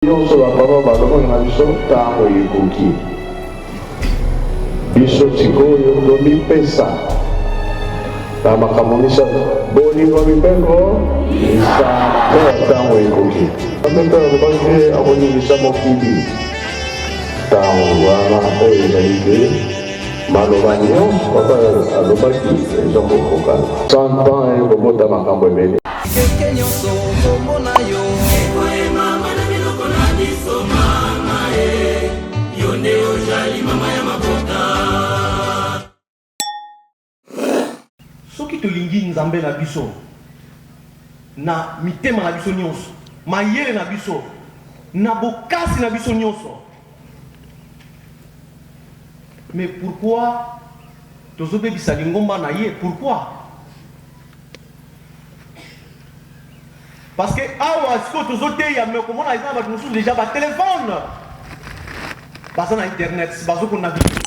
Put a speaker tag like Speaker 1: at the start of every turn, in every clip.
Speaker 1: nyonso bapapa balongo na biso ntango ekoki biso sikoyo tomipesa na makambo misato bolingo mibeko isa mpe ntango ekoki amempe alobaki akoningisa mokili ntango wana oyo ezali te maloba nyonso papa alobaki eza kokoka 100 ans ekobota makambo ebele
Speaker 2: keke nyonso komona yo
Speaker 3: mama na biloko na biso mama yo nde ozali mama ya mabota
Speaker 4: soki tolingi nzambe na biso na mitema na biso nyonso mayele na biso na bokasi na biso nyonso mais pourquoi tozobebisa lingomba na ye pourquoi parce que awa siko tozoteya mais komona eza na bato mosusu déjà batelefone baza na internet bazokona video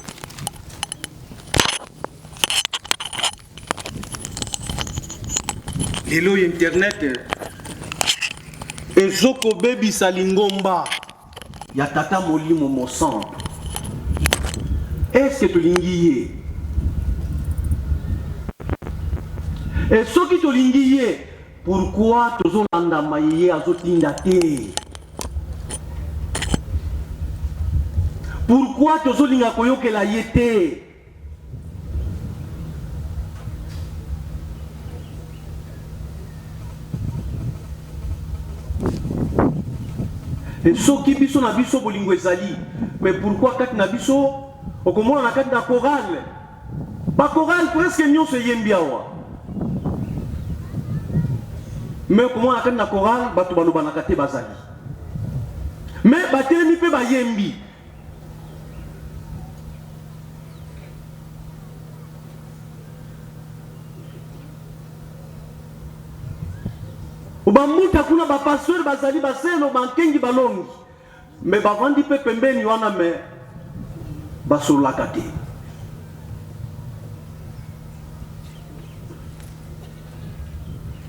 Speaker 4: lelo internet ezokobebisa lingomba ya tata molimo mosantu est-ce que tolingi ye et soki tolingi ye pourquoi tozolanda maye azotinda te pourquoi tozolinga koyokela ye te et soki biso na biso bolingo ezali mais pourquoi kati na biso okomona na kati na chorale bakorale presque nyonso eyembi awa mais okomona na kati na chorale bato balobanaka te bazali mais batelemi mpe bayembi bamuta kuna bapasteur bazali baselo bankengi balongi mais bavandi mpe pembeni wana me basololaka te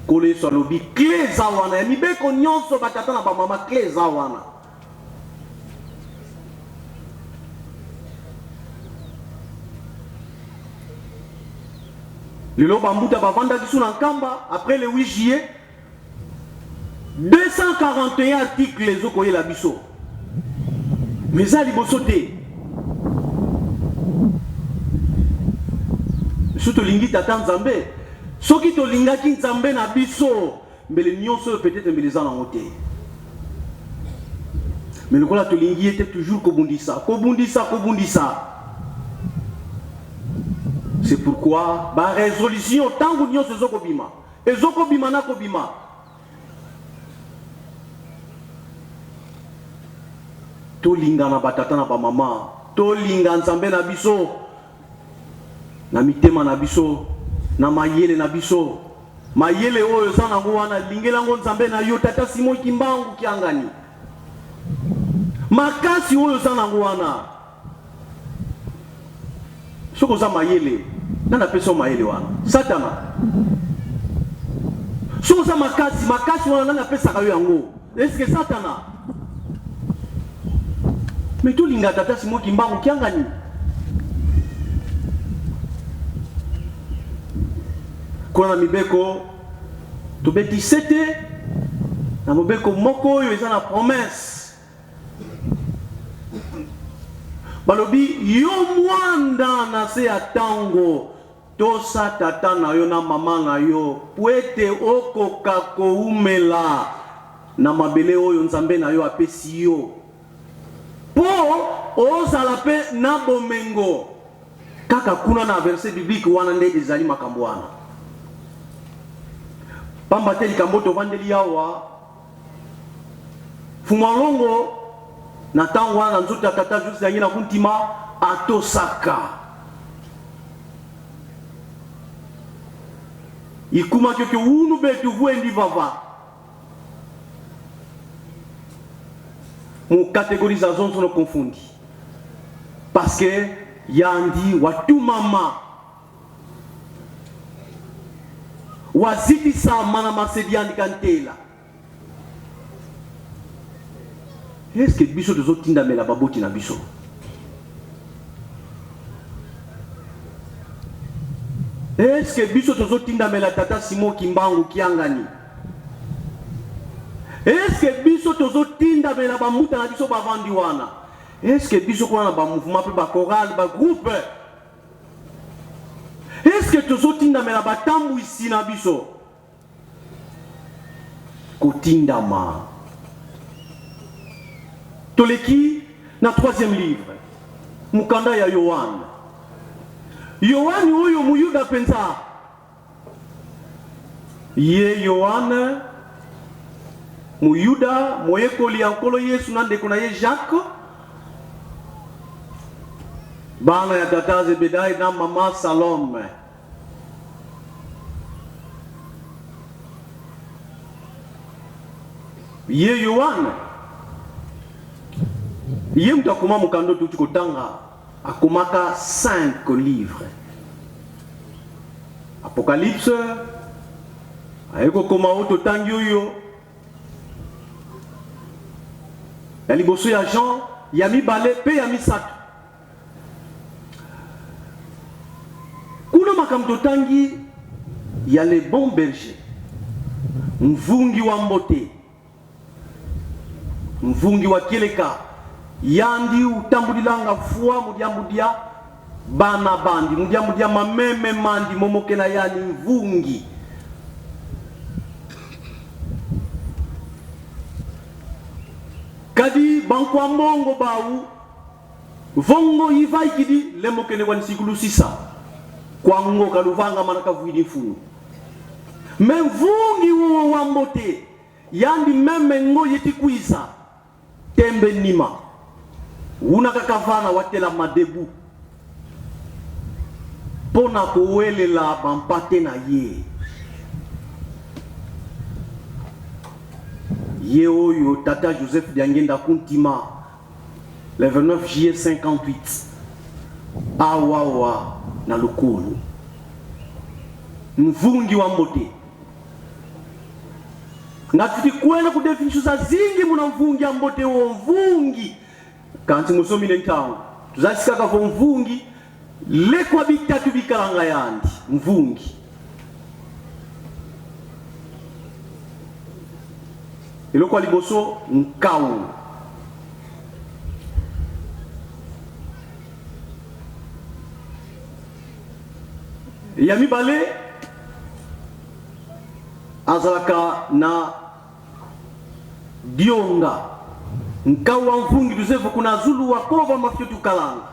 Speaker 4: kolo yesu alobi kle eza wana ya mibeko nyonso batata na bamama kle eza wana lelo bambuta bavandaki su na nkamba après le 8 juillet 241 articles ezokoyela biso mais eza liboso te so tolingi tata nzambe soki tolingaki nzambe na biso mbele nyonso oyo peut-être mbele eza nango te mais lokola tolingi ye te toujours kobundisa c'est pourquoi barésolution ntango nyonso ezokobima na kobima tolinga na batata na bamama tolinga nzambe na biso na mitema na biso na mayele na biso mayele oyo eza nango wana lingelango nzambe na yo tata Simon Kimbangu Kiangani makasi oyo eza nango wana soko za mayele nana peso mayele wana satana soko za makasi wana nana pesa kayo yango est-ce que satana mais tolinga tata Simon Kimbangu Kiangani kuna mibeko tobeti sete na mobeko moko oyo eza na promesse balobi yo mwanda na se ya tango tosa tata na yo na mama na yo po ete okoka koumela na mabele oyo nzambe na yo apesi yo po ozala mpe na bomengo kaka kuna na verset biblique wana nde ezali makambo wana pamba te likambo tovandeli awa fumalongo na ntango wana na nzoto ya tata juste yangi na kuntima atosaka ikumaki oke unu betu vuendi vava mu catégorisation sono confundi parce que yandi watu mama wazidi sama na masedi andika ntela Est-ce que biso tozotinda mela baboti na biso? Est-ce que biso tozotinda mela tata Simon Kimbangu Kiangani? Est-ce que biso tozotinda mela bamuta na biso bavandi wana? Est-ce que biso kuna na ba mouvement pe ba chorale ba groupe? Est-ce que tozotinda mela batambu ici na biso? Kotindama. Toleki na troisième livre. Mukanda ya Yohane. Yohane oyo muyuda penza. Ye Yohane muyuda moyekoli ankolo Yesu na ndeko na ye Jacques. Bana ya tata Zebedai na mama Salome. Ye Yohane ye mtakoma mukando tukotanga akomaka 5 livres. Apocalypse ayeko koma oto tangi oyo ya liboso ya Jean ya mibale pe ya misato. Kuna makamto tangi ya le bon berger, mvungi wa mbote, mvungi wa keleka yandi utambulilanga fua mudiambudia bana bandi mudiambudia mameme mandi momoke na yani mvungi. Kadi bankwa mongo bau vongo yivai kidi lemoke ne wani sikulu sisa kwa ngo kaluvanga manaka vuidi funu mvungi wo wambote yandi meme ngo yetikuiza tembe nima una kakavana watela madebu pona kowelela bampate na ye oyo tata Joseph Diangenda Kuntima le 29 juillet 58 awawa na lukulu mvungi wa mbote na tutikwenda kudefinisho za zingi muna mvungi ya mbote wo mvungi kanti musomi nentao tuzasikaka vo mvungi lekwa bitatu bikalanga yandi mvungi ilokwa liboso nkau ya mibale azalaka na dionga nkau wa mvungi tuzefu kuna zulu wa kova mafyotu kalanga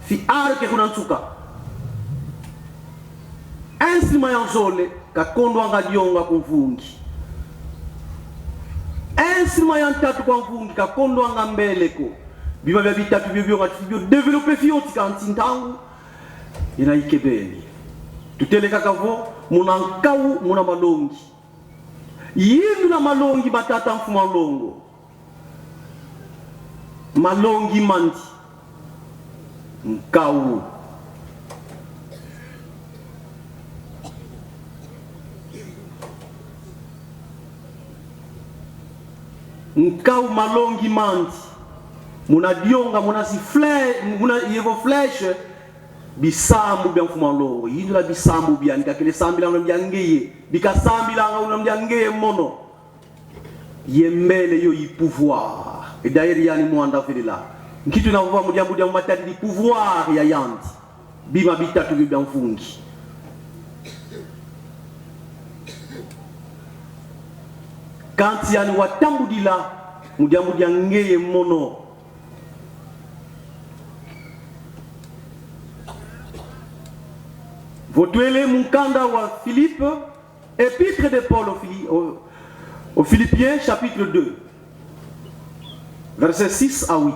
Speaker 4: fi arke kuna nsuka ensima ya nzole kakondo anga dionga kumvungi ensima ya ntatu kwa mvungi kakondo anga mbeleko biba bya bitatu byo byo ngati developer fioti kanti ntangu ina ikebeni tuteleka kavo muna nkau muna malongi yindu na malongi batata mfuma longo malongi mandi nkau nkau malongi mandi muna dionga muna si muna yevo flèche bisambu bya mfuma longo yindu la bisambu bya nikakele sambila na byangeye bikasambila nga una byangeye mono yembele yo yi pouvoir et d'ailleurs yani mwanda felila nkitu na vuva mujambu dia matadi di pouvoir ya yandi bima bitatu bya mfungi kanti yani watambudila mujambu dia ngeye mono Votuele Munkanda wa Philippe, épître de Paul aux Philippiens, chapitre 2, versets 6 à 8.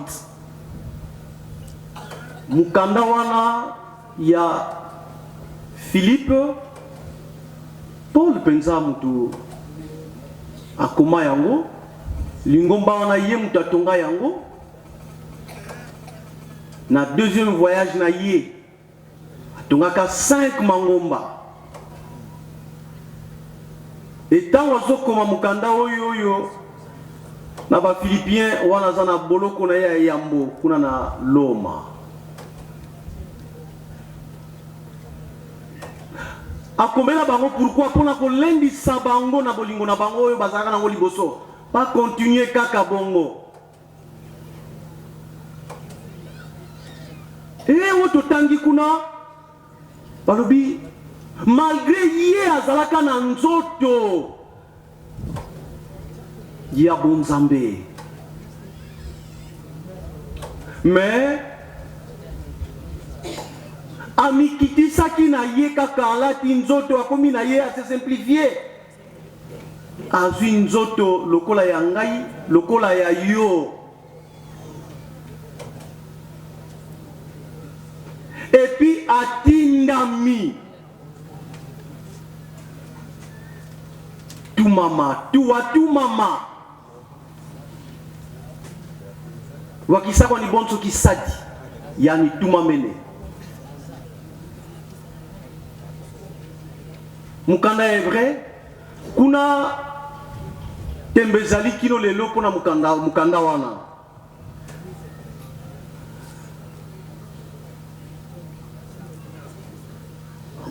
Speaker 4: Mukanda wana ya Philippe, Paul penza mutu akoma yango, lingomba wana ye mutu atonga yango, na deuxième voyage na ye, tongaka 5 mangomba etango azokoma mukanda oyo na ba Philippien wana zana boloko na ya yambo kuna na Loma. Akomela bango pourquoi pona ko lendi sabango na bolingo na bango oyo bazaka na liboso pas continuer kaka bongo. Oto tangi kuna balobi malgré ye azalaka na nzoto ya bonzambe mais amikitisaki na ye kaka alati nzoto akomi na ye ase simplifie azwi nzoto lokola ya ngai lokola ya yo. Et puis atindami tu mama wakisako ni bonso kisadi yani tumamene mukanda hébreu kuna tembezali kino lelo pona mukanda wana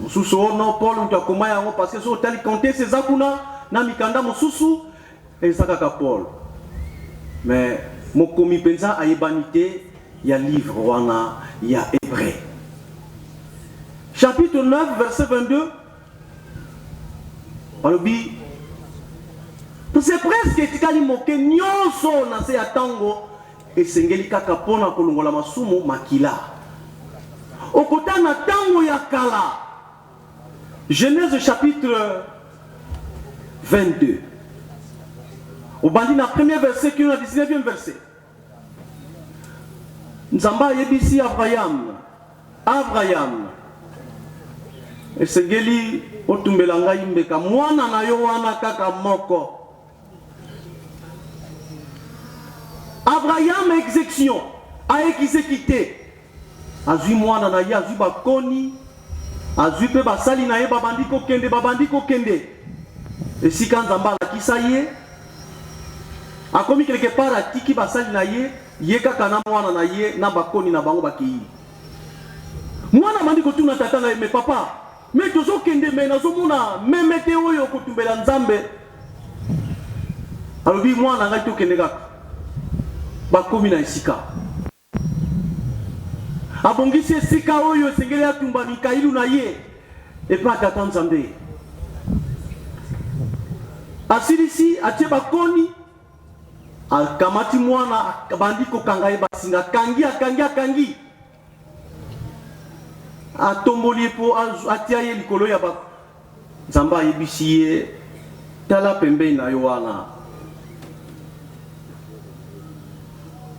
Speaker 4: mususu ono Paul utakoma yango parce que so tali compter ces akuna na mikanda mususu ezaka Paul mais mokomi penza ayebanité ya livre wana ya hébreu chapitre 9 verset 22 alobi c'est presque etikali moke nyonso na se ya tango esengeli kaka pona kolongola masumu makila okotana tango ya kala. Genèse chapitre 22. Au bandit na premier verset qui est le 19e verset. Nzamba yebisi Abraham. Esengeli otumbelanga imbeka mwana na yo wana kaka moko. Abraham exécution a exécuté. Azui mwana na ye azui bakoni. Azui pe basali na ye babandi ko kende. Esika Nzamba lakisa ye. Akomi quelque part atiki basali na ye, ye kaka na mwana na ye na bakoni na bango bakei. Mwana mandi ko tuna tata na ye, mais papa, mais tozo kende me nazomona memete oyo kotumbela Nzambe. Alobi mwana ngai to kende kaka. Bakomi na esika. Abongisi esika oyo esengeli atumba mikailu na ye epa tata Nzambe. Asilisi atie bakoni akamati mwana bandi ko kanga ye basinga kangi atomboli po atia ye likolo ya ba Nzamba yebisi ye tala pembe na yo wana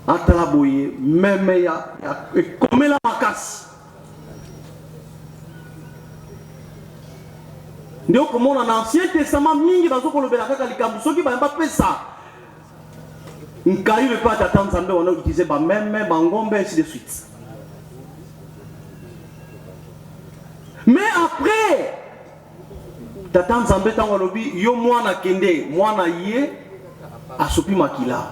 Speaker 4: atala boye meme ya komela makasi ndio komona na Ancien Testament mingi bazokolobela kaka likambo soki bayamba pesa nkai le pas tata Nzambe wana utiliser ba meme bangombe ainsi de suite. Mais après tata Nzambe tango lobi yo mwana kende mwana ye asopi makila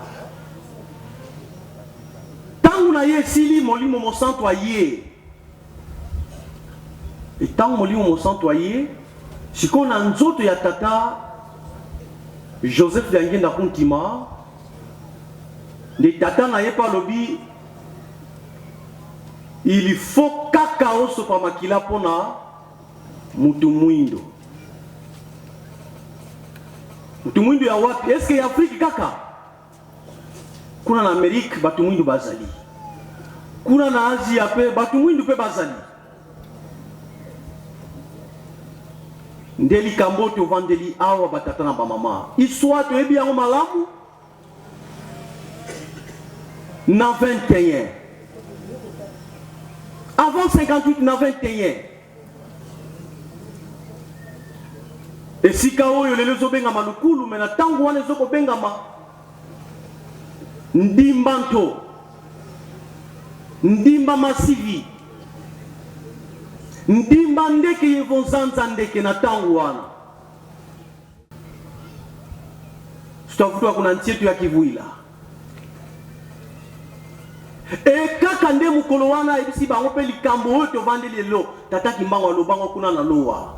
Speaker 4: tango na ye sili molimo mosanto aye et tango molimo mosanto aye siko na nzoto ya tata Joseph Yangenda kuntima de tata na ye pa lobi il faut kaka oso pa makila pona mutu mwindo ya wapi est-ce que ya Afrique kaka kuna na Amerique batu mwindu bazali kuna na Asia pe batu mwindu pe bazali ndeli kamboto vandeli awa batata na ba mama histoire to ebi yango malamu na 21 avant 58 na 21 esika oyo lelo zobenga malukulu mena tango wana zoko benga ma ndimba masivi ndimba ndeke yevonzanza ndeke na tango wana tutafuta kuna ntietu ya kivuila e kaka nde mukolo wana ebisi bango pe likambo oyo tovandi lelo tata kimbango alobango kuna na lowa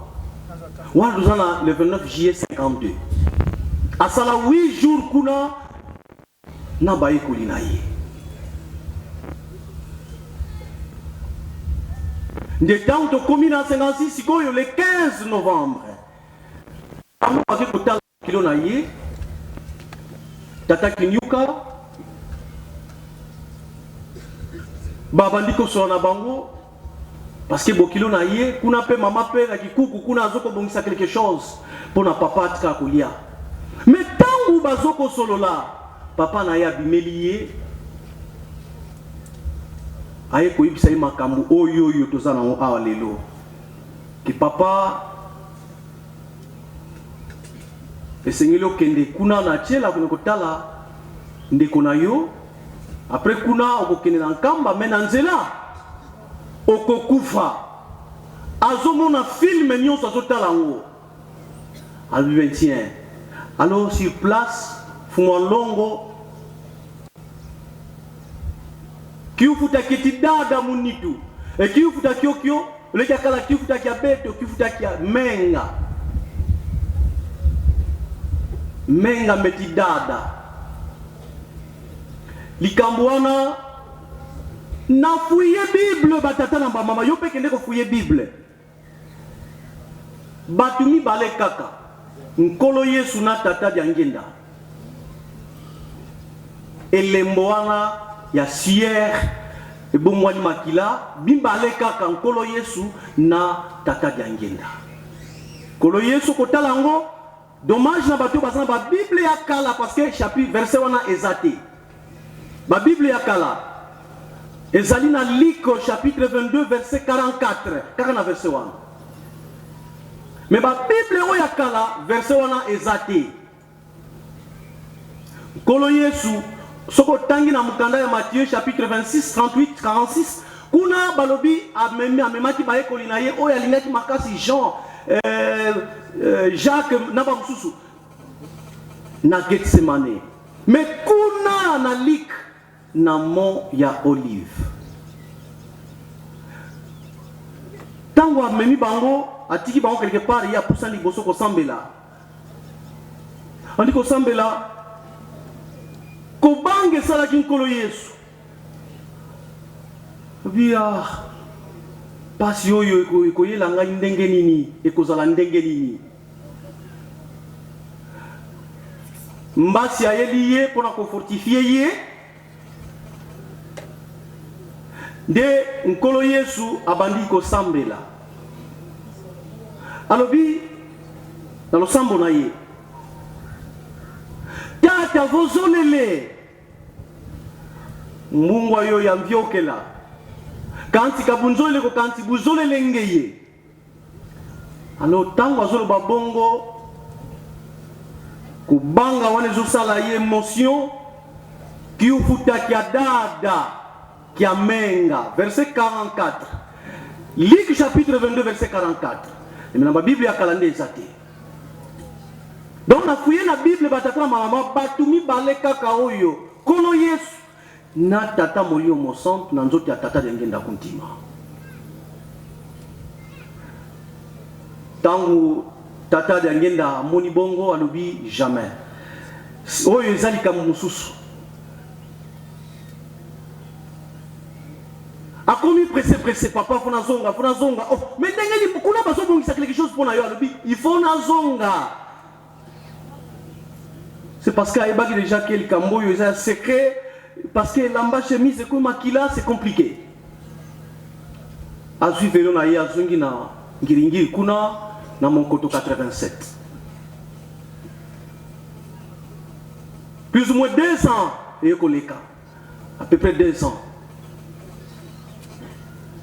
Speaker 4: wana tozana le 29 juillet 52 asala 8 jours kuna na bayekoli na ye nde ntango tokomi na 56 sikoyo le 15 novembre amaki kotala kilo na ye tata kinyuka babandi kosola na bango parce que bokilo na ye kuna pe mama pe na kikuku kuna azoko bongisa quelque chose pona papa atika kolia mais tangu bazoko solola papa na ye abimeli ye aye koyebisa ye makambo oyo oyo toza nango awa lelo ke papa esengeli okende kuna na tiela kuna kotala ndeko na yo après kuna okokende na nkamba me na nzela okokufa azomona filme nyonso azotala yango alobi tiens alors sur place fumwa longo kiufutaki ti dada munitu ekiufutaki okio oleki akala kiufutaki ya beto kiufutaki ya menga meti dada likambo wana na fuye bible batata na bamama yo mpe kende kofuye bible bato mibale kaka nkolo yesu na tata dia ngenda elembo wana ya siere ebongwani makila bibale kaka nkolo yesu na tata dia ngenda nkolo yesu kotala yango dommage na bato bazana ba bible ya kala parce que chapitre verset wana ezate ba bible ya kala ezali na Liko chapitre 22 verset 44 kaka na verset wana mais ba bible oyo ya kala verset wana ezate nkolo yesu soko tangi na mukanda ya Matthieu chapitre 26 38 46 kuna balobi amemaki bayekoli na ye oyo alingaki makasi Jean Jacques na bamususu na Getsemane mais kuna na lik na mont ya Olive tango amemi bango atiki bango quelque part ya pusani boso kosambela andi kosambela kobange salaki nkolo yesu bia pasi oyo ekoyela ngai ndenge nini ekozala ndenge nini mbasi ayeli ye mpona kofortifie ye nde nkolo yesu abandi kosambela alobi na losambo na ye tata vozolele mbungwa yo ya mvyokela kanti kabunzole ko kanti buzolele ngeye alo tango azoloba bongo kubanga wana ezosala ye émotion kiufuta kia dada kia menga verset 44 Luc chapitre 22 verset 44 na ba Bible ya kala nde ezate donc na fuye na Bible batata mama batu mibale kaka oyo kono yesu na tata molio mosante na nzoto ya tata ngenda kuntima tangu tata ngenda moni bongo alobi jamais oyo ezali ka mususu akomi pressé papa fona zonga oh mais ndenge kuna baso bongisa quelque chose pour na yo alobi il faut na zonga c'est parce qu'ayebaki déjà que le camboyo est un secret parce que lamba chemise et comme makila c'est compliqué azui velo na ye azungi na ngiringiri kuna na monkoto 87 plus ou moins 2 ans et koleka à peu près 2 ans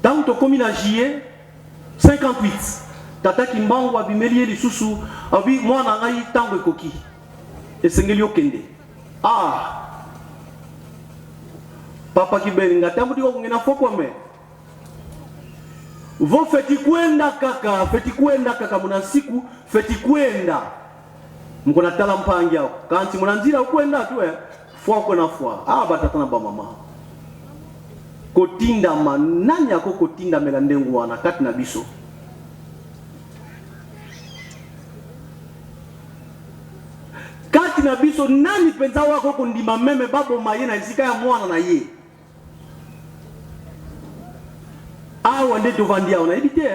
Speaker 4: tant to komi na juillet 58 tata kimbango abimeli lisusu abi mwana ngai tango ekoki esengeli okende papa kibelinga tambu diko ngina foko me vo feti kwenda kaka muna siku feti kwenda mkona tala mpangi yao kanti mnanzira ukwenda tu fwa kwa na fwa batatana ba mama kotinda mananya ko kotinda melandengu wana kati na biso kati na biso nani penza wako kundima meme babo maye na izika ya mwana na ye awa nde tovandi awa na ebite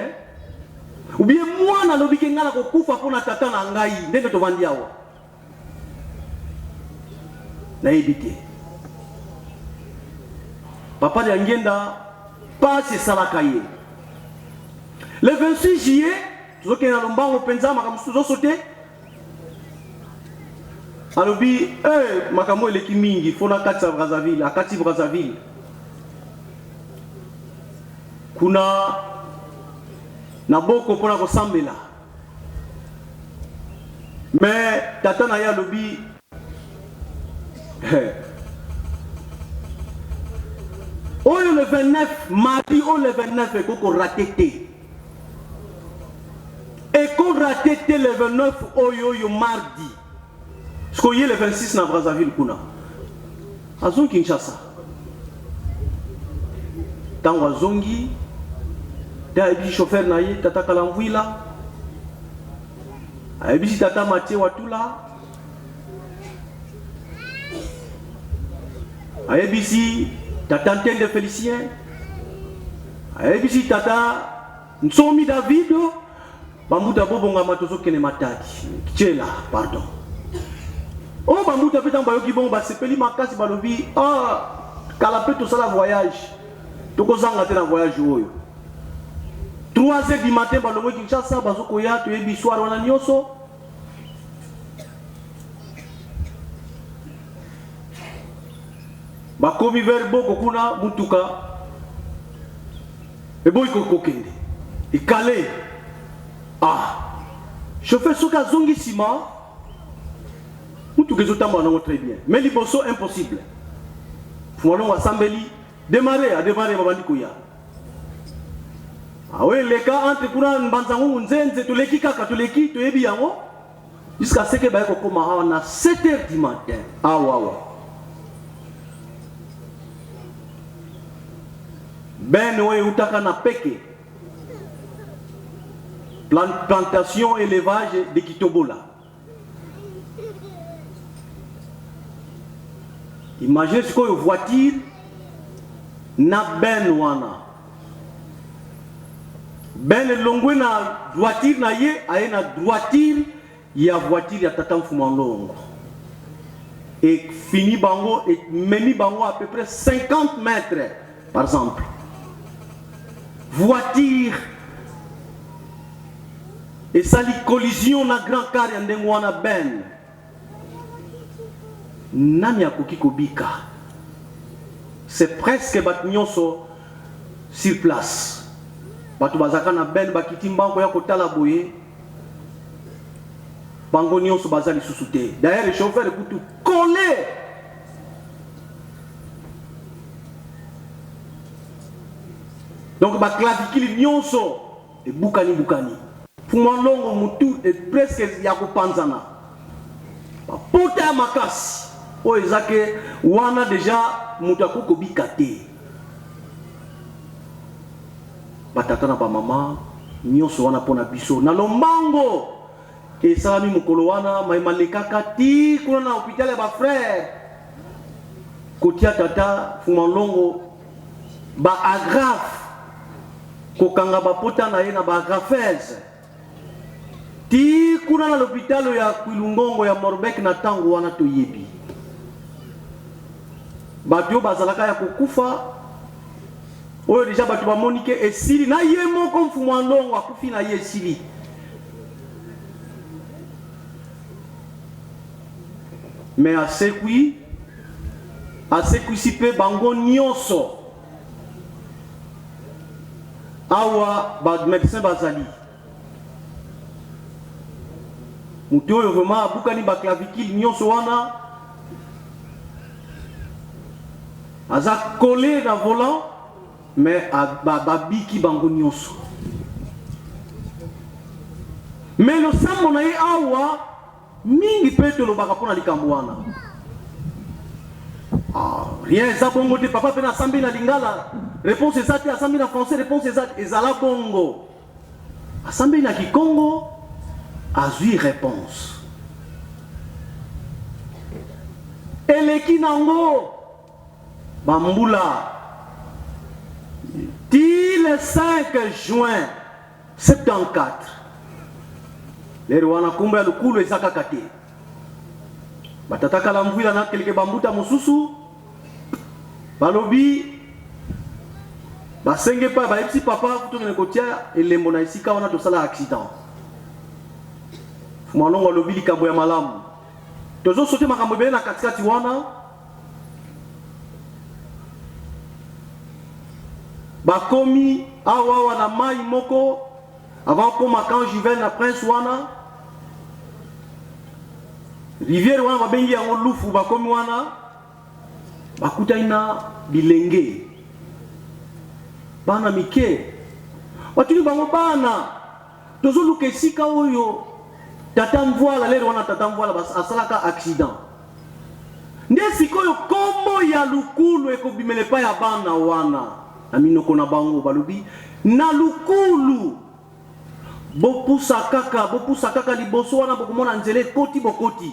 Speaker 4: ubie mwana lobike ngala kokufa pona tata na ngai nde tovandi awa na ebite papa de ngenda passe salaka ye le 26 juillet tuzoke na lombango penza makamusu zosote alobi makamo eleki mingi fona kati ya Brazzaville akati Brazzaville kuna na boko pona kosambela mais tata na ya alobi oyo le 29 mardi o le 29 ekoko raté te eko raté te le 29 oyo mardi parce que le 26 na Brazzaville kuna azongi Kinshasa tango azongi ayebi chauffeur na ye tata Kalambwila ayebi tata Mathieu Watula ayebi tata Ntende Félicien ayebi tata Nsomi Davido bamuta bobonga matozo kene matadi Kichela pardon o bamuta peta mbayoki bon basepeli makasi balobi kala pe to sala voyage tokozanga te na voyage oyo 3h du matin balongo Kinshasa bazoko ya to yebi soir wana nyoso bakomi verbo kokuna mutuka eboy kokokende ikale chauffeur soka zongi sima mutuka ezotamba nango très bien mais liboso impossible fumano asambeli démarrer babandi koya leka entre kuna mbanzango nzenze toleki kaka toleki toyebi yango jusqu'à ce que baye kokoma awa na 7h du matin awa ben oyo utaka na peke plantation élevage de Kitobola. Imaginez ce qu'on voiture na ben wana ben longwe na voiture na ye aye na droiture ya voiture ya tata Mfumandongo et fini bango et meni bango à peu près 50 mètres par exemple voiture et ça li collision na grand car ya ndengo wana ben nani akoki kobika c'est presque bat nyonso sur place batu bazaka na ben bakiti mbango ya kotala boye bango nyonso bazali susute d'ailleurs le chauffeur kutu collé donc ba clavicule nyonso e bukani Fumandongo mutu et presque ya kopanzana ba pota makasi o ezake wana déjà mutako kobika te batata na ba mama nyonso wana pona biso na lombango et salami mukolo wana maimalekaka ti kuna na hôpital ya ba frère kotia tata Fumandongo ba agrafe kokanga ba pota na ye na ba agrafese ti kuna na l'hôpital ya Kwilungongo ya Morbek na tango wana toyebi bato bazalaka ya kokufa oyo deja bato bamonike esili na ye moko Mfumandongo akufi na ye esili mais asekwisi pe bango nyonso awa ba médecin bazali mutu oyo vraiment abukani ba clavicule nyonso wana aza collé na volant mais babiki bango nyonso mais le sambo na ye awa mingi pe tolobaka mpona likambo wana. Rien eza bongo te papa pe na sambi na lingala réponse eza te, asambi na français réponse ezala bongo, asambi na kikongo azwi réponse eleki nango bambula ti le 5 juin 74 lero wana kumba ya lukulu eza kaka te batataka la mvula na keleke bambuta mosusu balobi basenge pa baipsi papa kutokene kotia elembo na isika wana tosala accident mwanongo alobi likambo ya malamu tozo sote makambo ebele na katikati wana bakomi awa na mai moko avant koma quand Juven na prince wana rivière wana babengi yango lufu bakomi wana bakuta ina bilenge bana mike watuli bango bana tozo luka esika oyo tata mvoila lero wana tata mvoila asalaka accident nde sikoyo kombo ya lukulu ekobimele pa ya bana wana na minoko na bango balobi na lukulu bopusa kaka liboso wana bokomona nzele koti bokoti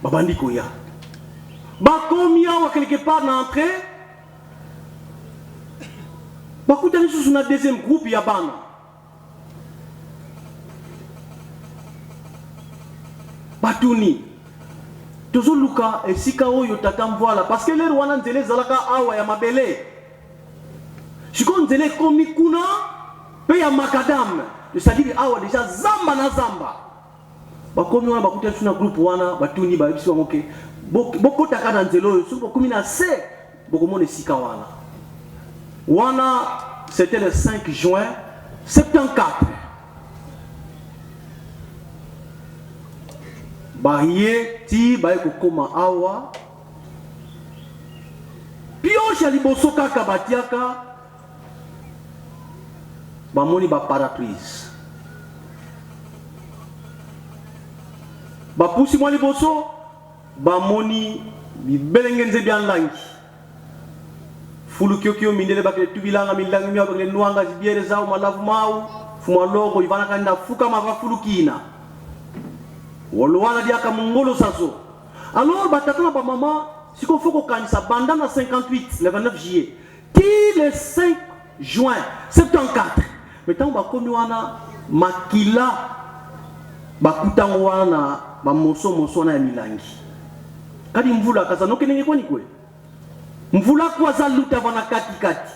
Speaker 4: babandi koya bakomi awa quelque part na entrée bakuta lisusu na deuxième groupe ya bana batuni tozoluka esika oyo tata mvoila parce que lero wana nzele ezalaka awa ya mabele siko nzele komi kuna pe ya makadam c'est-à-dire awa déjà zamba na zamba bakomi wana bakuta lisusu na groupe wana batuni bayebisi bango ke bokotaka na nzela oyo soki bokomi na se bokomona esika wana c'était le 5 juin 74 baye ti baye kokoma awa pioche ya liboso kaka batiaka bamoni baparaprise bapusi mwa liboso bamoni bibelenge nzebi ya nlangi fulukiokio mindele bakele tubilanga milangi miwa bakele nuanga zibiere zao malavu mau fumalongo ivanaka nda fuka mava fulukina wolowana diaka mongolo saso alors batatana ba mama siko foko kanisa banda na 58 le 29 juillet ti le 5 juin 74 metango bakomi wana makila bakutango wana bamoso na ya milangi kadi mvula kaza noke nenge kwani kwe mvula kwa za luta wana kati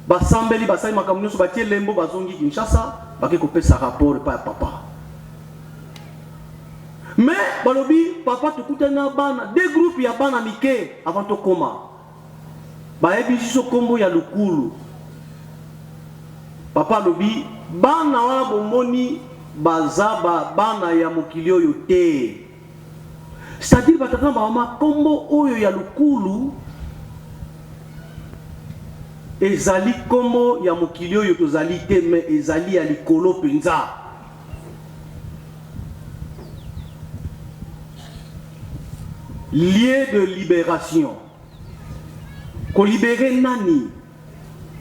Speaker 4: basambeli basali makambo nyonso batie lembo bazongi Kinshasa bake kopesa rapport pa ya papa mais balobi papa tukutana bana deux groupes ya bana mike avant tokoma bayebi siso kombo ya lukulu papa lobi bana wana bomoni bazaba bana ya mokili oyo te c'est-à-dire batata mama kombo oyo ya lukulu ezali kombo ya mokili oyo tozali te mais ezali ya likolo penza lieu de libération kolibere nani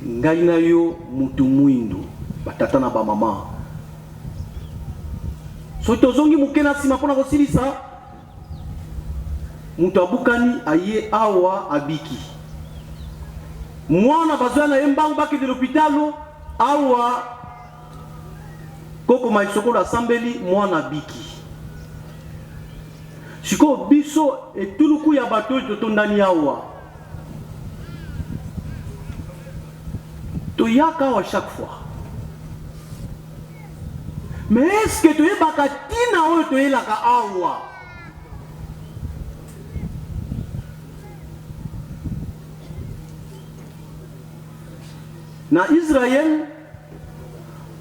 Speaker 4: ngai na yo mutu mwindu batata na bamama so tozongi muke na nsima mpona kosilisa mutu abukani aye awa abiki mwana bazwa na ye mbangu bakende l'hôpitalo awa koko maisokolo asambeli mwana abiki siko biso etuluku ya bato oyo totondani awa toyaka awa chaque fois mais est-ce que toyebaka tina oyo toyelaka awa na Israël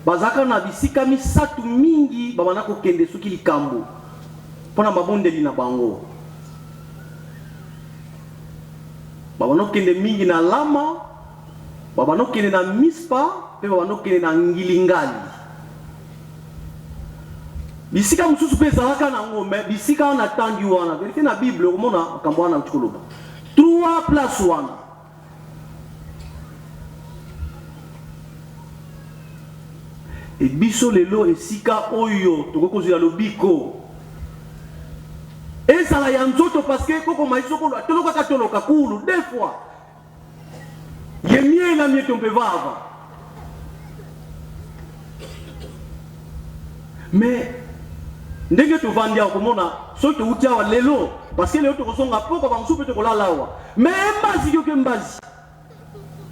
Speaker 4: bazaka na bisika misatu mingi babana kokende soki likambo pona mabondeli na bango babana kokende mingi na Lama babanokende na Mispa pe babanokende na Ngilingali. Bisika mususu pe ezalaka nango me bisika wana tangi wana verifie na Bible okomona makambo wana utikoloba 3 place wana. E biso lelo esika oyo tokokozela lobiko ezala ya nzoto parce que koko maisoko toloka kulu des fois yemie la mieux on peut voir mais ndenge tovandi akomona soki touti awa lelo parce que lelo tokosonga poko bansusu pe tokolala awa mais mbasi yoke mbasi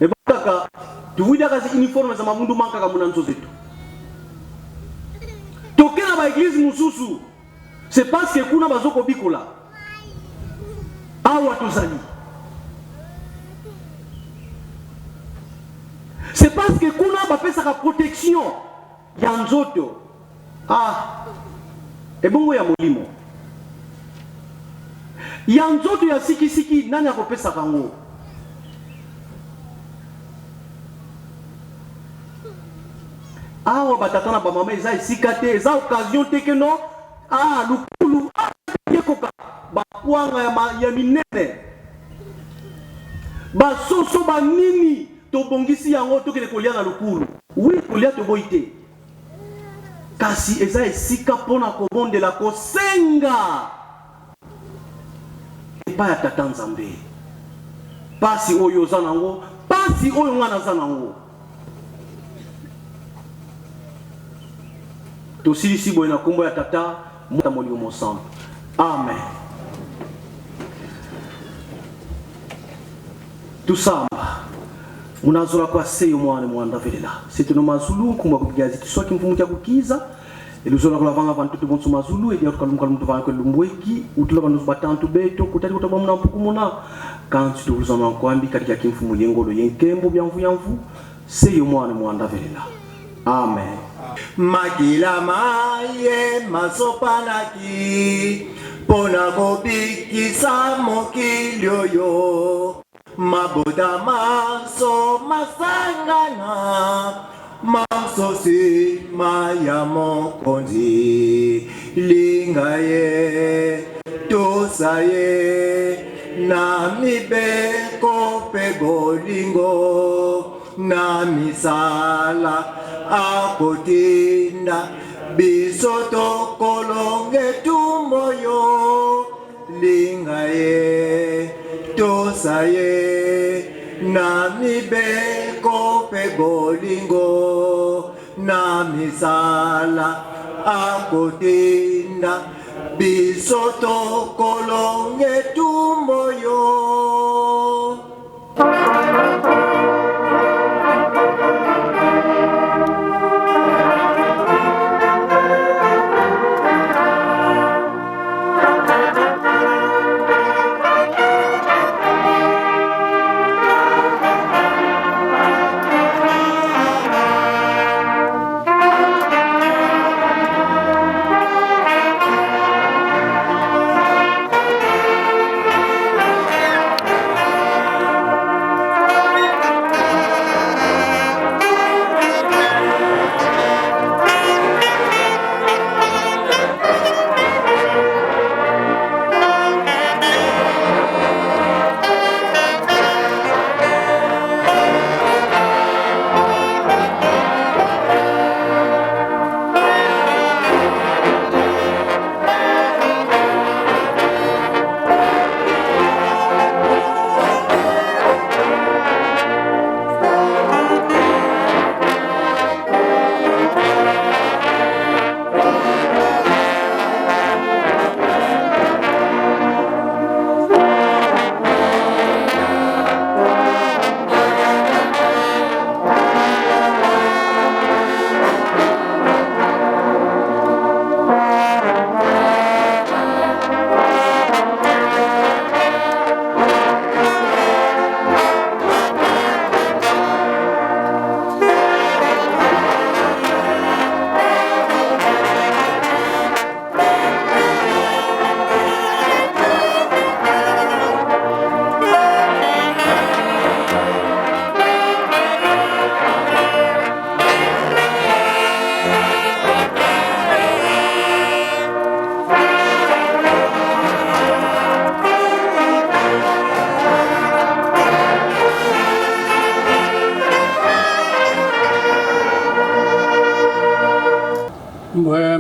Speaker 4: ebakaka tuvuidaka zi uniforme za mamundu mankaka muna nso zetu tokena ba église mususu c'est parce que kuna bazoko bikola awa tozali c'est parce que kuna bapesaka protection ya nzoto ebongo ya molimo ya nzoto ya sikisiki nani akopesaka ngo awa batata na bamama eza esika te eza occasion te ke no lukulu yekoka bakwanga ya minene basoso banini tobongisi yango tokende kolia na lukulu wi kolia toboyi te kasi eza esika mpona kobondela kosenga epai ya tata nzambe pasi oyo oza nango pasi oyo nga naza nango tosilisi boye na kombo ya tata mota molimo mosantu amen. Tusamba munazura kwa seyo mwana mwanda velela c'était no mazulu kumba kubigazi kisoki mfumu kya kukiza eluzona kula vanga vantu bonso mazulu edia tukalumka mtu vanga kwa lumbweki utula vantu batantu beto kutali kutaba muna mpukumuna kanti tuluzana kwambi katika kimfumu yengolo yenkembo byamvu yamvu seyo mwana mwanda velela amen.
Speaker 5: Makila maye masopanaki pona kobikisa mokili oyo maboda maso masangana maso sima ya mokonzi linga ye tosa ye na mibeko pe bolingo na misala akotinda bisoto kolonge tumbo yo linga ye tosa ye na mibeko pe bolingo na misala akotinda bisoto kolonge tumbo yo.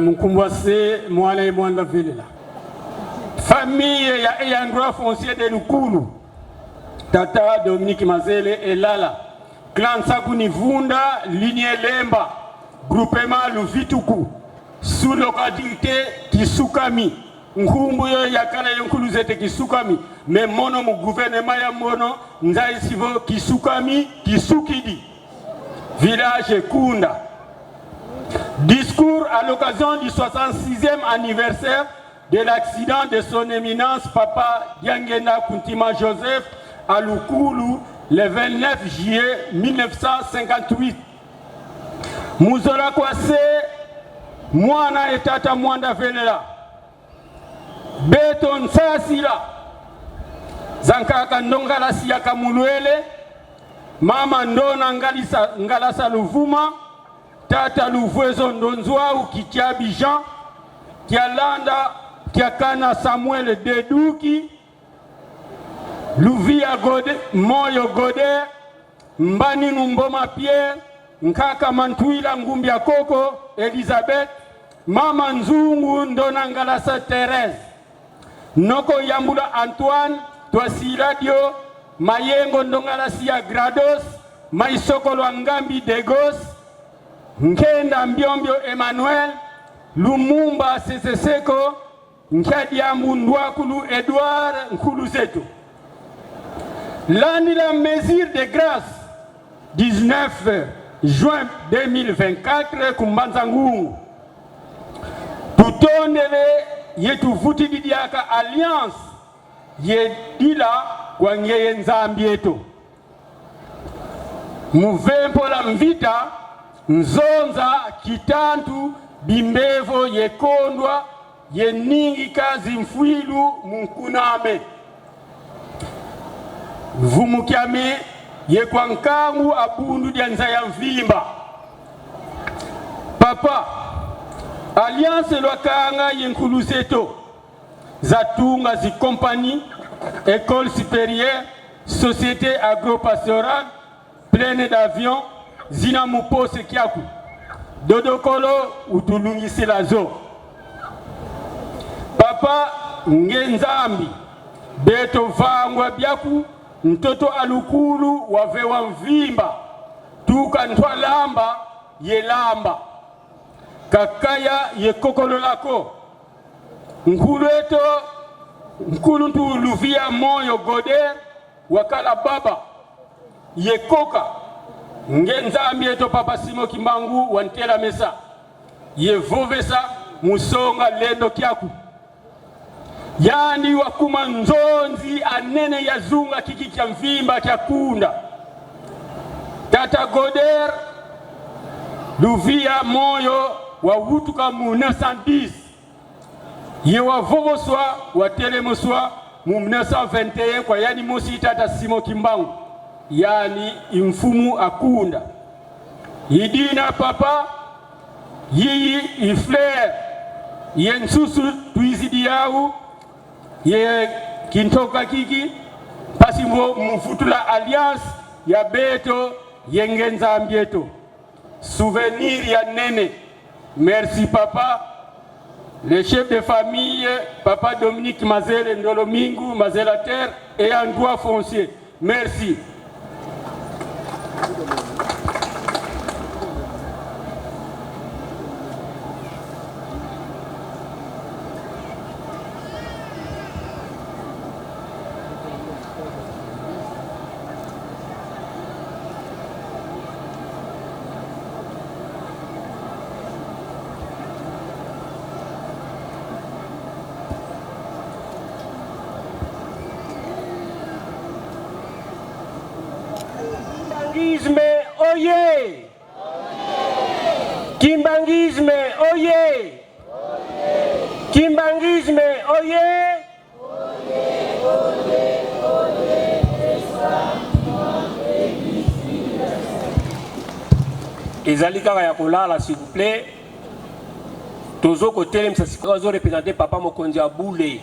Speaker 6: Mkumbwase Mwale Mwanda Velela. Famille ya ayandroit foncier de Lukulu. Tata Dominique Mazele Elala. Clan Sakuni Vunda, lignée Lemba. Groupement Luvituku. Sous localité Kisukami. Nkumbu yo yakana yonkulu zete Kisukami. Mais mono mu gouvernement ya mono. Nzai sivo Kisukami, Kisukidi. Village Kunda. Discours à l'occasion du 66e anniversaire de l'accident de son éminence Papa Yangena Kuntima Joseph à Lukulu le 29 juillet 1958. Muzola Kwase, Mwana Etata Mwanda Velela, Beton Sasila, Zankaka Ndongala Siaka Mulwele, Mama Ndona Ngalasa Luvuma, Tata Luvwezo Ndonzwa ou Kitiabi Jean, Kialanda, Kiakana Samuel Deduki, Luvia Gode, Moyo Gode, Mbani Numboma Pierre, Nkaka Mantuila Ngumbia Koko, Elisabeth, Mama Nzungu Ndona Ngalasa Thérèse, Noko Yambula Antoine, Toasi Radio, Mayengo Ndongalasia Grados, Maisokolo Ngambi Degos, Nkenda Mbiombio Emmanuel, Lumumba Seseseko, Nkadiambu Ndwakulu Edouard Nkulu Zeto. L'année la mesure de grâce 19 juin 2024 Kumbanzangungu. Tutondele yetu vuti didiaka alliance yedila kwa ngeye nzambi yetu. Muvempo la mvita nzonza kitantu bimbevo yekondwa yeningi kazi mfwilu munkuname. Vumukiame yekwankangu abundu dianza ya mvimba. Papa, alliance lwakanga yenkulu zeto zatunga zi compagnie, école supérieure, société agro-pastorale, pleine d'avions, zina mupose kiaku. Dodokolo utulungisi lazo. Papa ngenzambi, beto vangwa biaku, mtoto alukulu wavewa mvimba, tuka ntwa lamba ye lamba, kakaya ye kokolo lako, nkulueto nkulu ntu Luvia Moyo Goder wakala baba ye koka, ngenzambi eto Papa Simo Kimbangu wantela mesa, ye vovesa musonga lendo kiaku. Yani wakuma nzonzi anene ya zunga kiki kia mvimba kia kunda. Tata Goder Luvia Moyo wa wutuka mu 910. Ye wa vovoswa wa telemoswa mu 1921 kwa yani mosi Tata Simo Kimbangu. Yani imfumu akunda. Yidina papa yi ifler yensusu tuizidi yau ye kintoka kiki pasi mfutula alliance ya beto yengenza ambieto souvenir ya nene. Merci papa, le chef de famille Papa Dominique Mazele Ndolomingu Mazela Terre et un droit foncier. Merci.
Speaker 7: Kimbangisme oye! Kimbangisme oye! Kimbangisme oye! Ezalika ya kolala s'il vous plaît. Tozo côté même ça se représenter papa Mokonzi Aboule.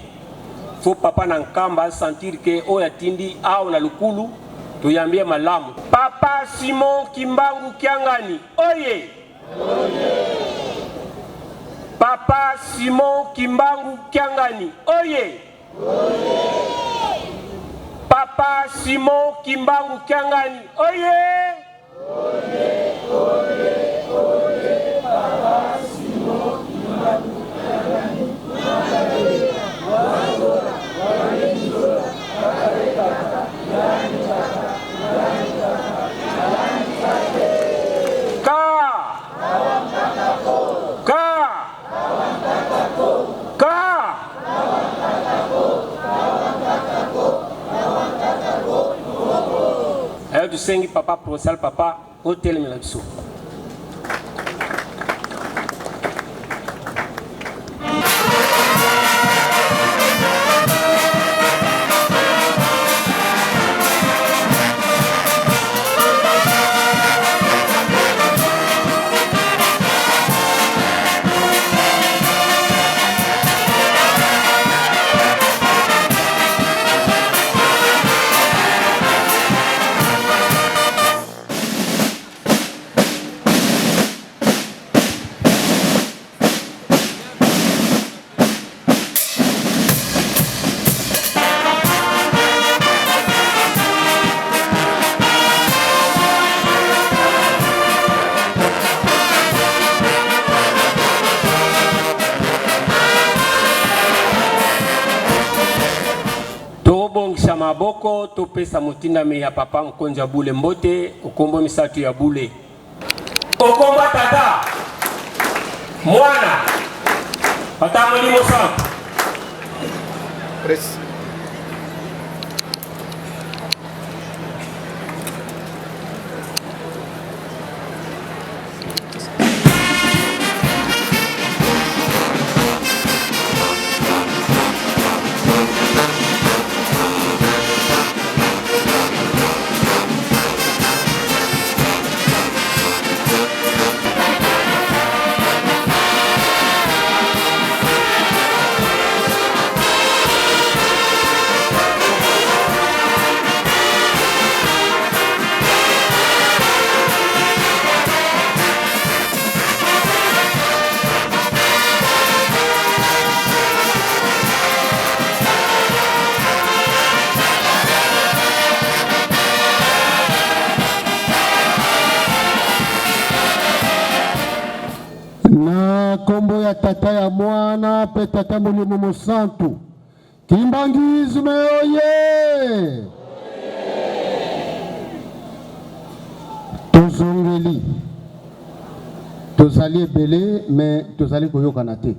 Speaker 7: Faut papa nankamba sentir que oyatindi au na lukulu. Tuyambie malamu. Papa Simon Kimbangu Kiangani, oye! Oye! Papa Simon Kimbangu Kiangani, oye! Papa Simon Kimbangu Kiangani, oye! Papa Simon Kimbangu Kiangani, tu sengi papa provincial papa hotel Milabiso. Maboko topesa mutinda me ya papa Mkonja Bule Mbote ukombo misatu ya Bule okomba tata mwana pata mulimo sana press
Speaker 8: kombo ya tata ya mwana pe tata mulimo mosantu Kimbangizme oye! Tozongeli tozali ebele mais tozali koyokana te.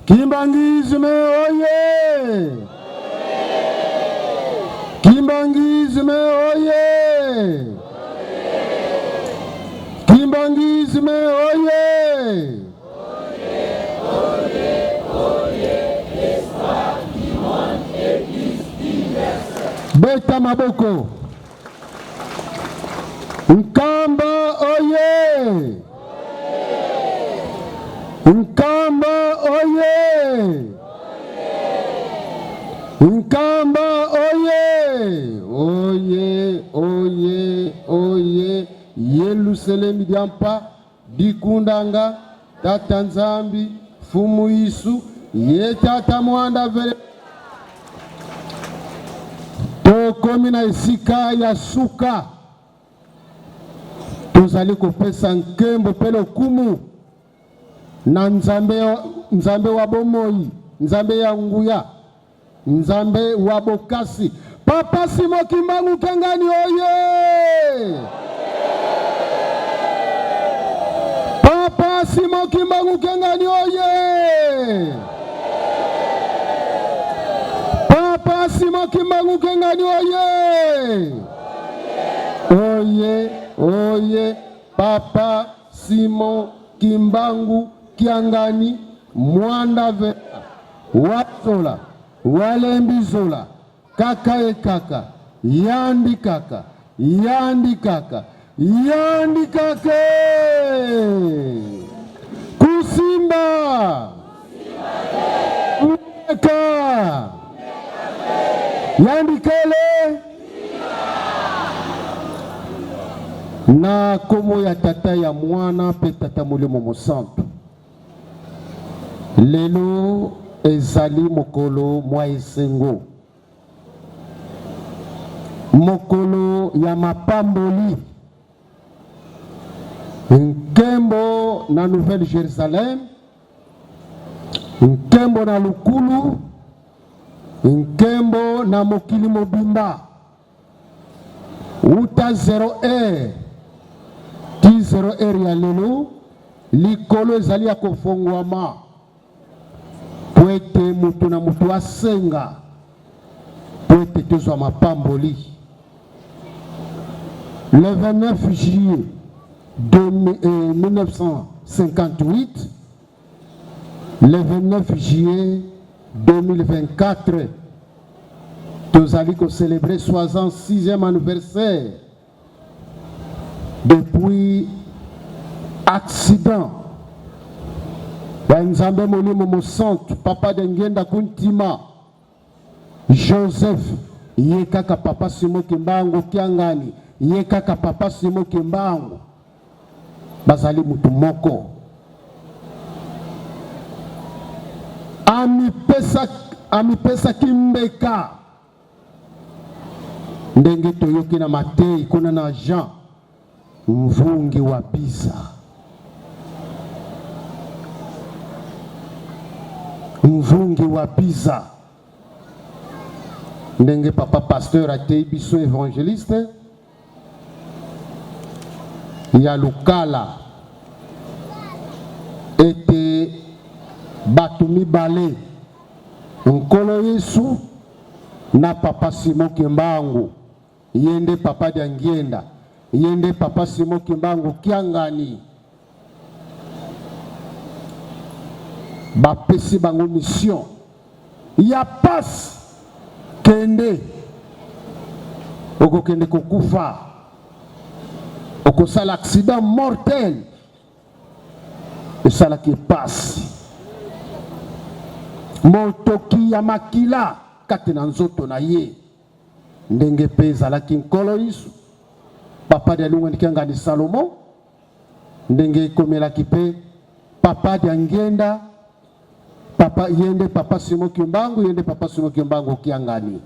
Speaker 8: Kimbangizme oye! Kimbangizme oye! Kimbangizme oye! Beta maboko. Nkamba oye! Nkamba oye! Nkamba oye! Oye, oye, oye. Yelusele midiampa, dikundanga, tata nzambi, fumu isu, yetata mwanda vele. Tokomi na isika ya suka. Tozali kopesa nkembo pelo kumu. Na nzambe wa bomoi, nzambe ya nguya, nzambe wa bokasi. Papa Simon Kimbangu Kiangani oye! Papa Simon Kimbangu Kiangani oye! Papa Simon Kimbangu Kiangani oye! Oye, oye, Papa Simon Kimbangu Kiangani mwanda ve wazola walembi zola kaka e kaka yandi kaka yandi kaka yandi kake kusimba umeka yandi kele na komo ya tata ya mwana pe tata mulimo mosantu lelo ezali mokolo mwa esengo, mokolo ya mapamboli, nkembo na Nouvelle Jérusalem, nkembo na lukulu, nkembo na mokili mobimba. Uta 0h ti 0h ya lelo likolo ezali ya kofongwama po ete mutu na mutu asenga po ete tozwa mapamboli. Le 29 juillet 1958, le 29 juillet 2024, nous allons célébrer 66e anniversaire depuis accident. Nzambe molimo mo centre papa de Ngenda Kuntima Joseph yekaka papa Simo Kimbangu Kiangani yekaka papa Simo Kimbangu bazali mutu moko amipesa kimbeka ndenge toyoki na Matei kuna na Jean mvungi wa Biza, mvungi wa Biza ndenge papa pasteur atei biso évangéliste ya lukala ete batu mibale nkolo Yesu na papa Simo Kimbangu yende papa dia Ngenda yende papa Simo Kimbangu Kiangani bapesi bango mission ya passe kende okokende kokufa okosala accident mortel esalaki passe motoki ya makila kati na nzoto na ye ndenge pe ezalaki nkolo Yesu papa dia Lunga Kiangani Salomo ndenge ekomelaki pe papa dia Ngenda papa yende papa Simo Kimbangu yende papa Simo Kimbangu Kiangani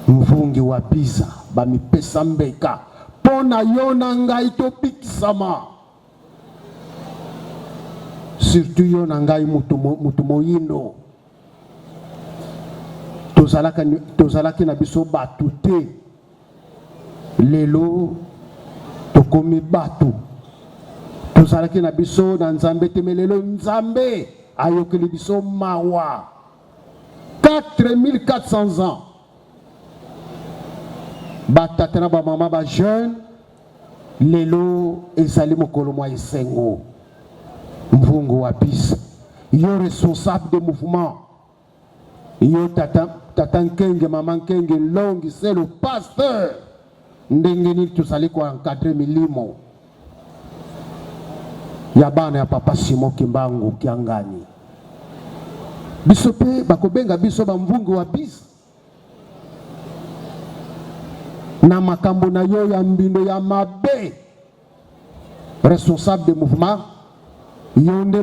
Speaker 8: mvungi wa Biza bamipesa mbeka pona yona ngai tobikisama surtout yona ngai mutu moyindo tozalaki na biso batu te lelo tokomi batu tozalaki na biso na Nzambe te lelo Nzambe ayokeli biso mawa 4400 ans batata na bamama ba jeune lelo ezali mokolo mwa esengo mvungu wa Biza yo responsable de mouvement yo tata Nkenge mama Nkenge Longi c'est le pasteur ndenge nini tozali ko encadrer milimo ya bana ya papa Simo Kimbangu Kiangani biso pe bakobenga biso ba mvungu wa Biza na makambo na yo ya mbindo ya mabe responsable de mouvement yonde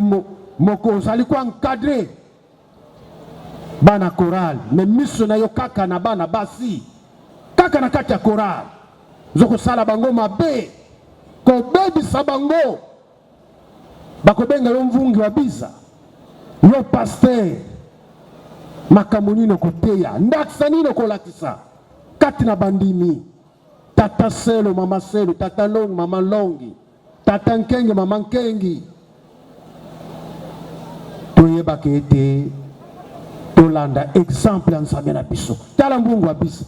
Speaker 8: moko ozali ko encadrer bana chorale mais miso na yo kaka na bana basi kaka na kati ya chorale zoko sala bango mabe ko bebisa bango bakobenga yo mvungi wa Biza yo pasteur makambo nino koteya ndakisa nino kolakisa kati na bandimi tata Selo mama Selo tata Longi mama Longi tata Nkenge mama Nkengi toyebaka ete tolanda exemple ya Nzambe na biso tala mvungu wa Biza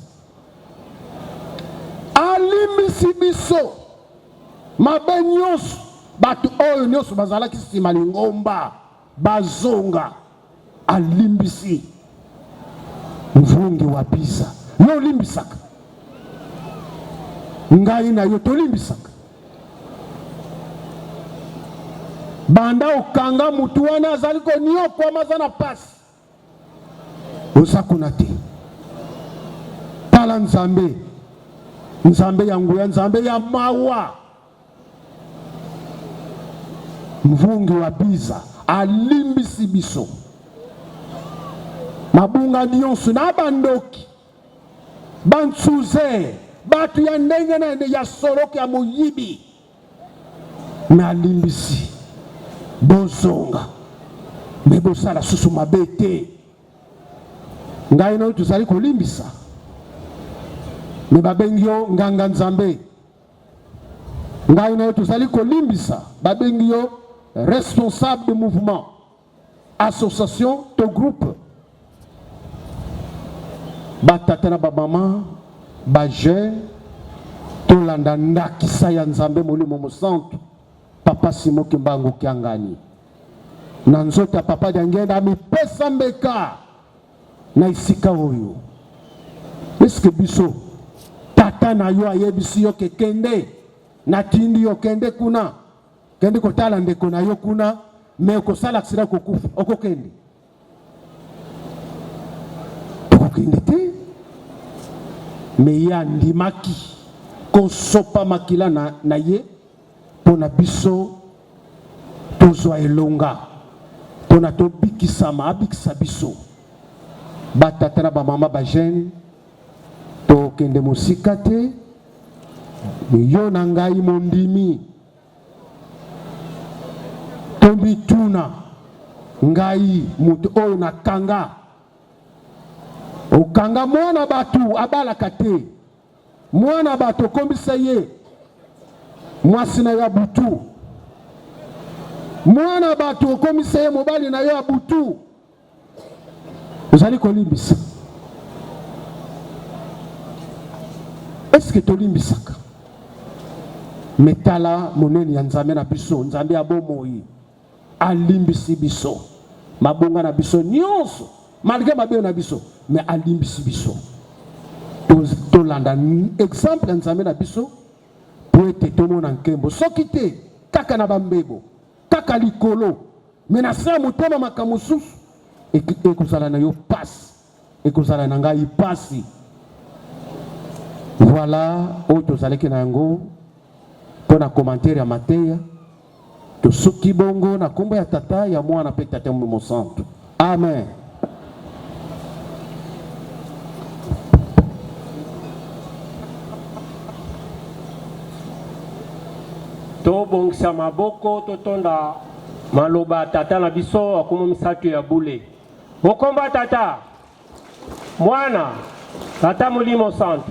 Speaker 8: alimisi biso mabe nyonso batu oyo nyonso bazalaki nsima lingomba bazonga alimbisi mvungi wa Biza yo limbisaka ngai na yo tolimbisaka banda okanga mutu wana azali koniokwa maza na pasi osakuna te tala Nzambe Nzambe ya nguya Nzambe ya mawa mvungi wa Biza alimbisi biso mabunga nyonso na bandoki bantsuze batu ya ndenge na ndenge ya soloki ya moyibi na alimbisi bozonga me bosala susu mabe te ngai no tozali kolimbisa me babengi yo nganga nzambe ngai no tozali kolimbisa babengi yo responsable de mouvement association to groupe batata na bamama bajeune tolanda ndakisa ya nzambe molimo mosantu papa Simon Kimbangu Kiangani na nzoto ya papa Diangenda amipesa mbeka na isika oyo eske biso tata na yo ayebisi yo kekende na tindi yo kende kuna kende kotala ndeko na yo kuna me okosala aksida kokufa okokende okokende te me ya ndimaki kosopa makila na ye pona biso tozwa elonga pona tobikisama abikisa biso batata na bamama bajene tokende mosika te yo na ngai mondimi tombituna ngai mutu oyo nakanga okanga mwana batu abalaka te mwana bato kombisa ye mwasi na yo butu mwana bato okomisa ye mobali na yo butu ozali kolimbisa eske tolimbisaka metala monene ya nzambe na biso nzambe ya bomoi alimbisi biso mabonga na biso nyonso malgré mabe na biso me alimbisi biso tolanda exemple ya nzambe na biso po ete tomona nkembo soki te kaka na bambebo kaka likolo me na se ya motema makambo mosusu ekozala na yo pasi ekozala na ngai pasi voilà oyo tozalaki na yango mpo na commentaire ya mateya tosuki bongo na kombo ya tata ya mwana mpe tata molimo santu amen.
Speaker 7: tobongisa maboko totonda maloba tata na biso akoma misato ya bule bokomba tata mwana tata molimo santu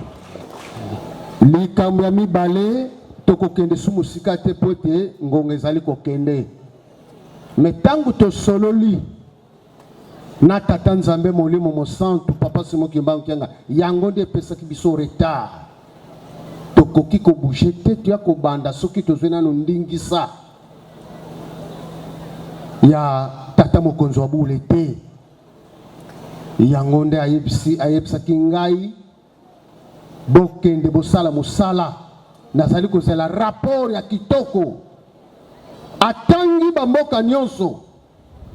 Speaker 8: likambo ya mibale tokokende su mosika te po ete ngonga ezali kokende me ntango tosololi na tata nzambe molimo mosantu papa Simon Kimbangu Kiangani yango nde epesaki biso retard tokoki kobouge te toya kobanda soki tozwi nano ndingisa ya tata mokonzi wa bule te yango nde ayebisaki ngai bokende bosala mosala nazali kozela rapport ya kitoko atangi bamboka nyonso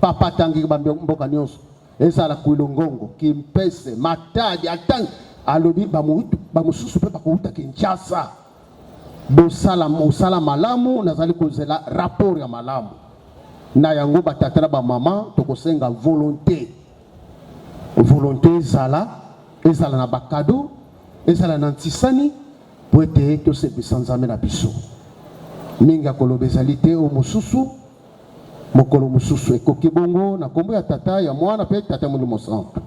Speaker 8: papa atangi bamboka nyonso ezala kuilongongo Kimpese Matadi atangi alobi bamosusu mpe bakouta Kinshasa bosala malamu nazali kozela rapport ya malamu na yango batata na bamama tokosenga volonté ezala na bakado ezala na ntisani po ete tosepesa nzambe na biso mingi akoloba ezali te o mosusu mokolo mosusu ekoki bongo na kombo ya tata ya mwana mpe tata molimo santu.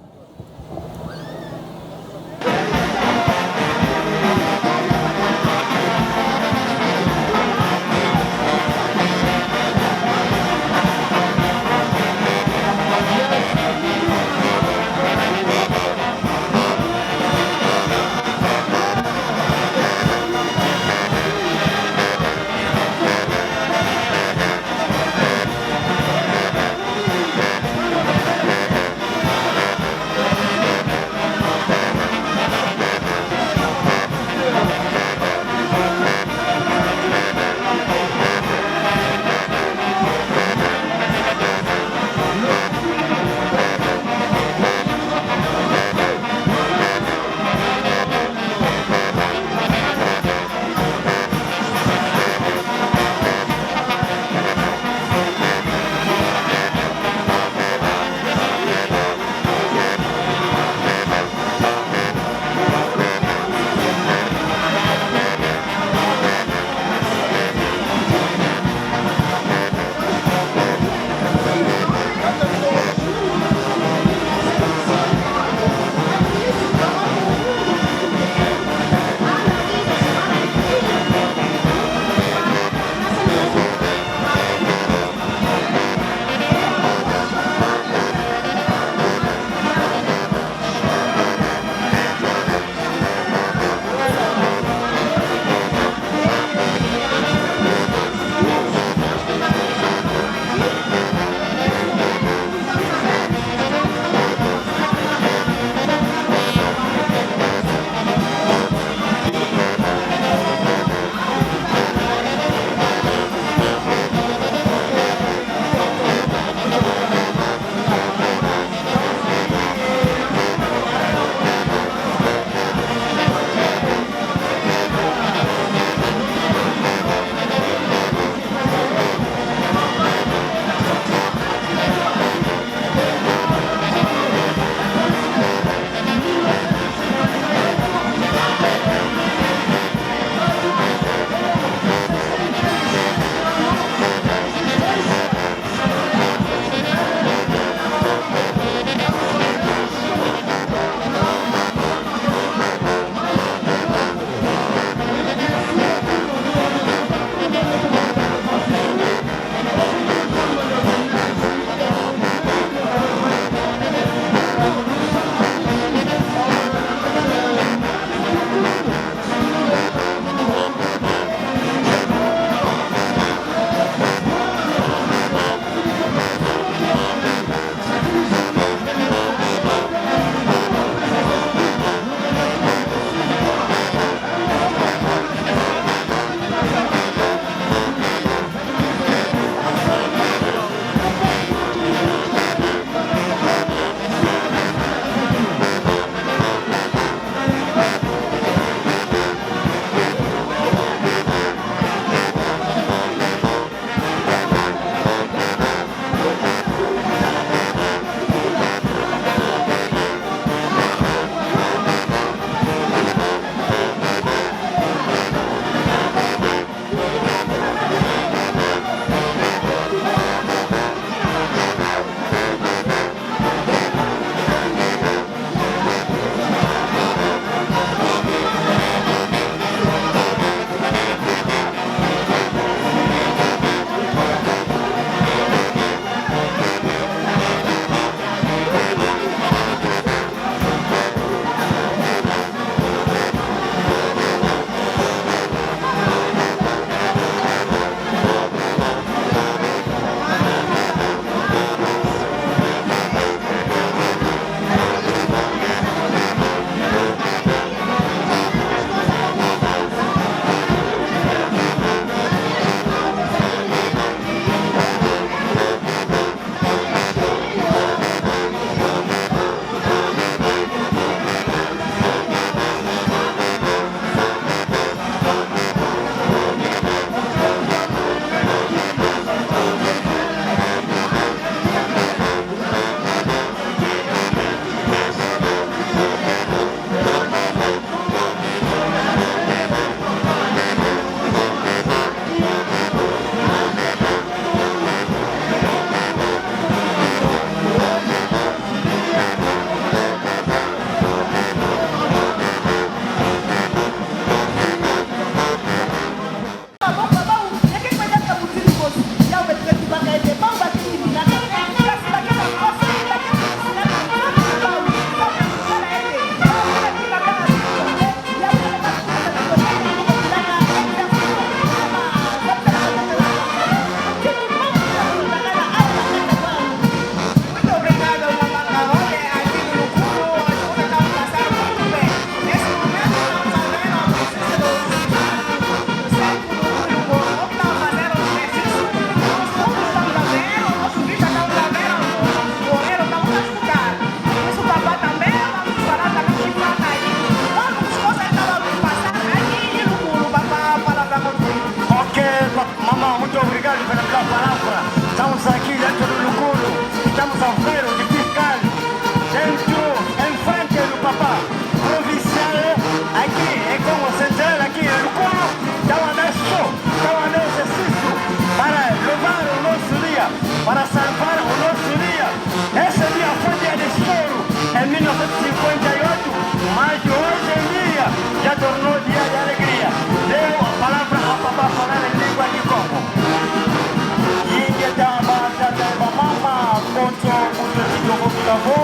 Speaker 9: Mr. Kidogo Kilavo,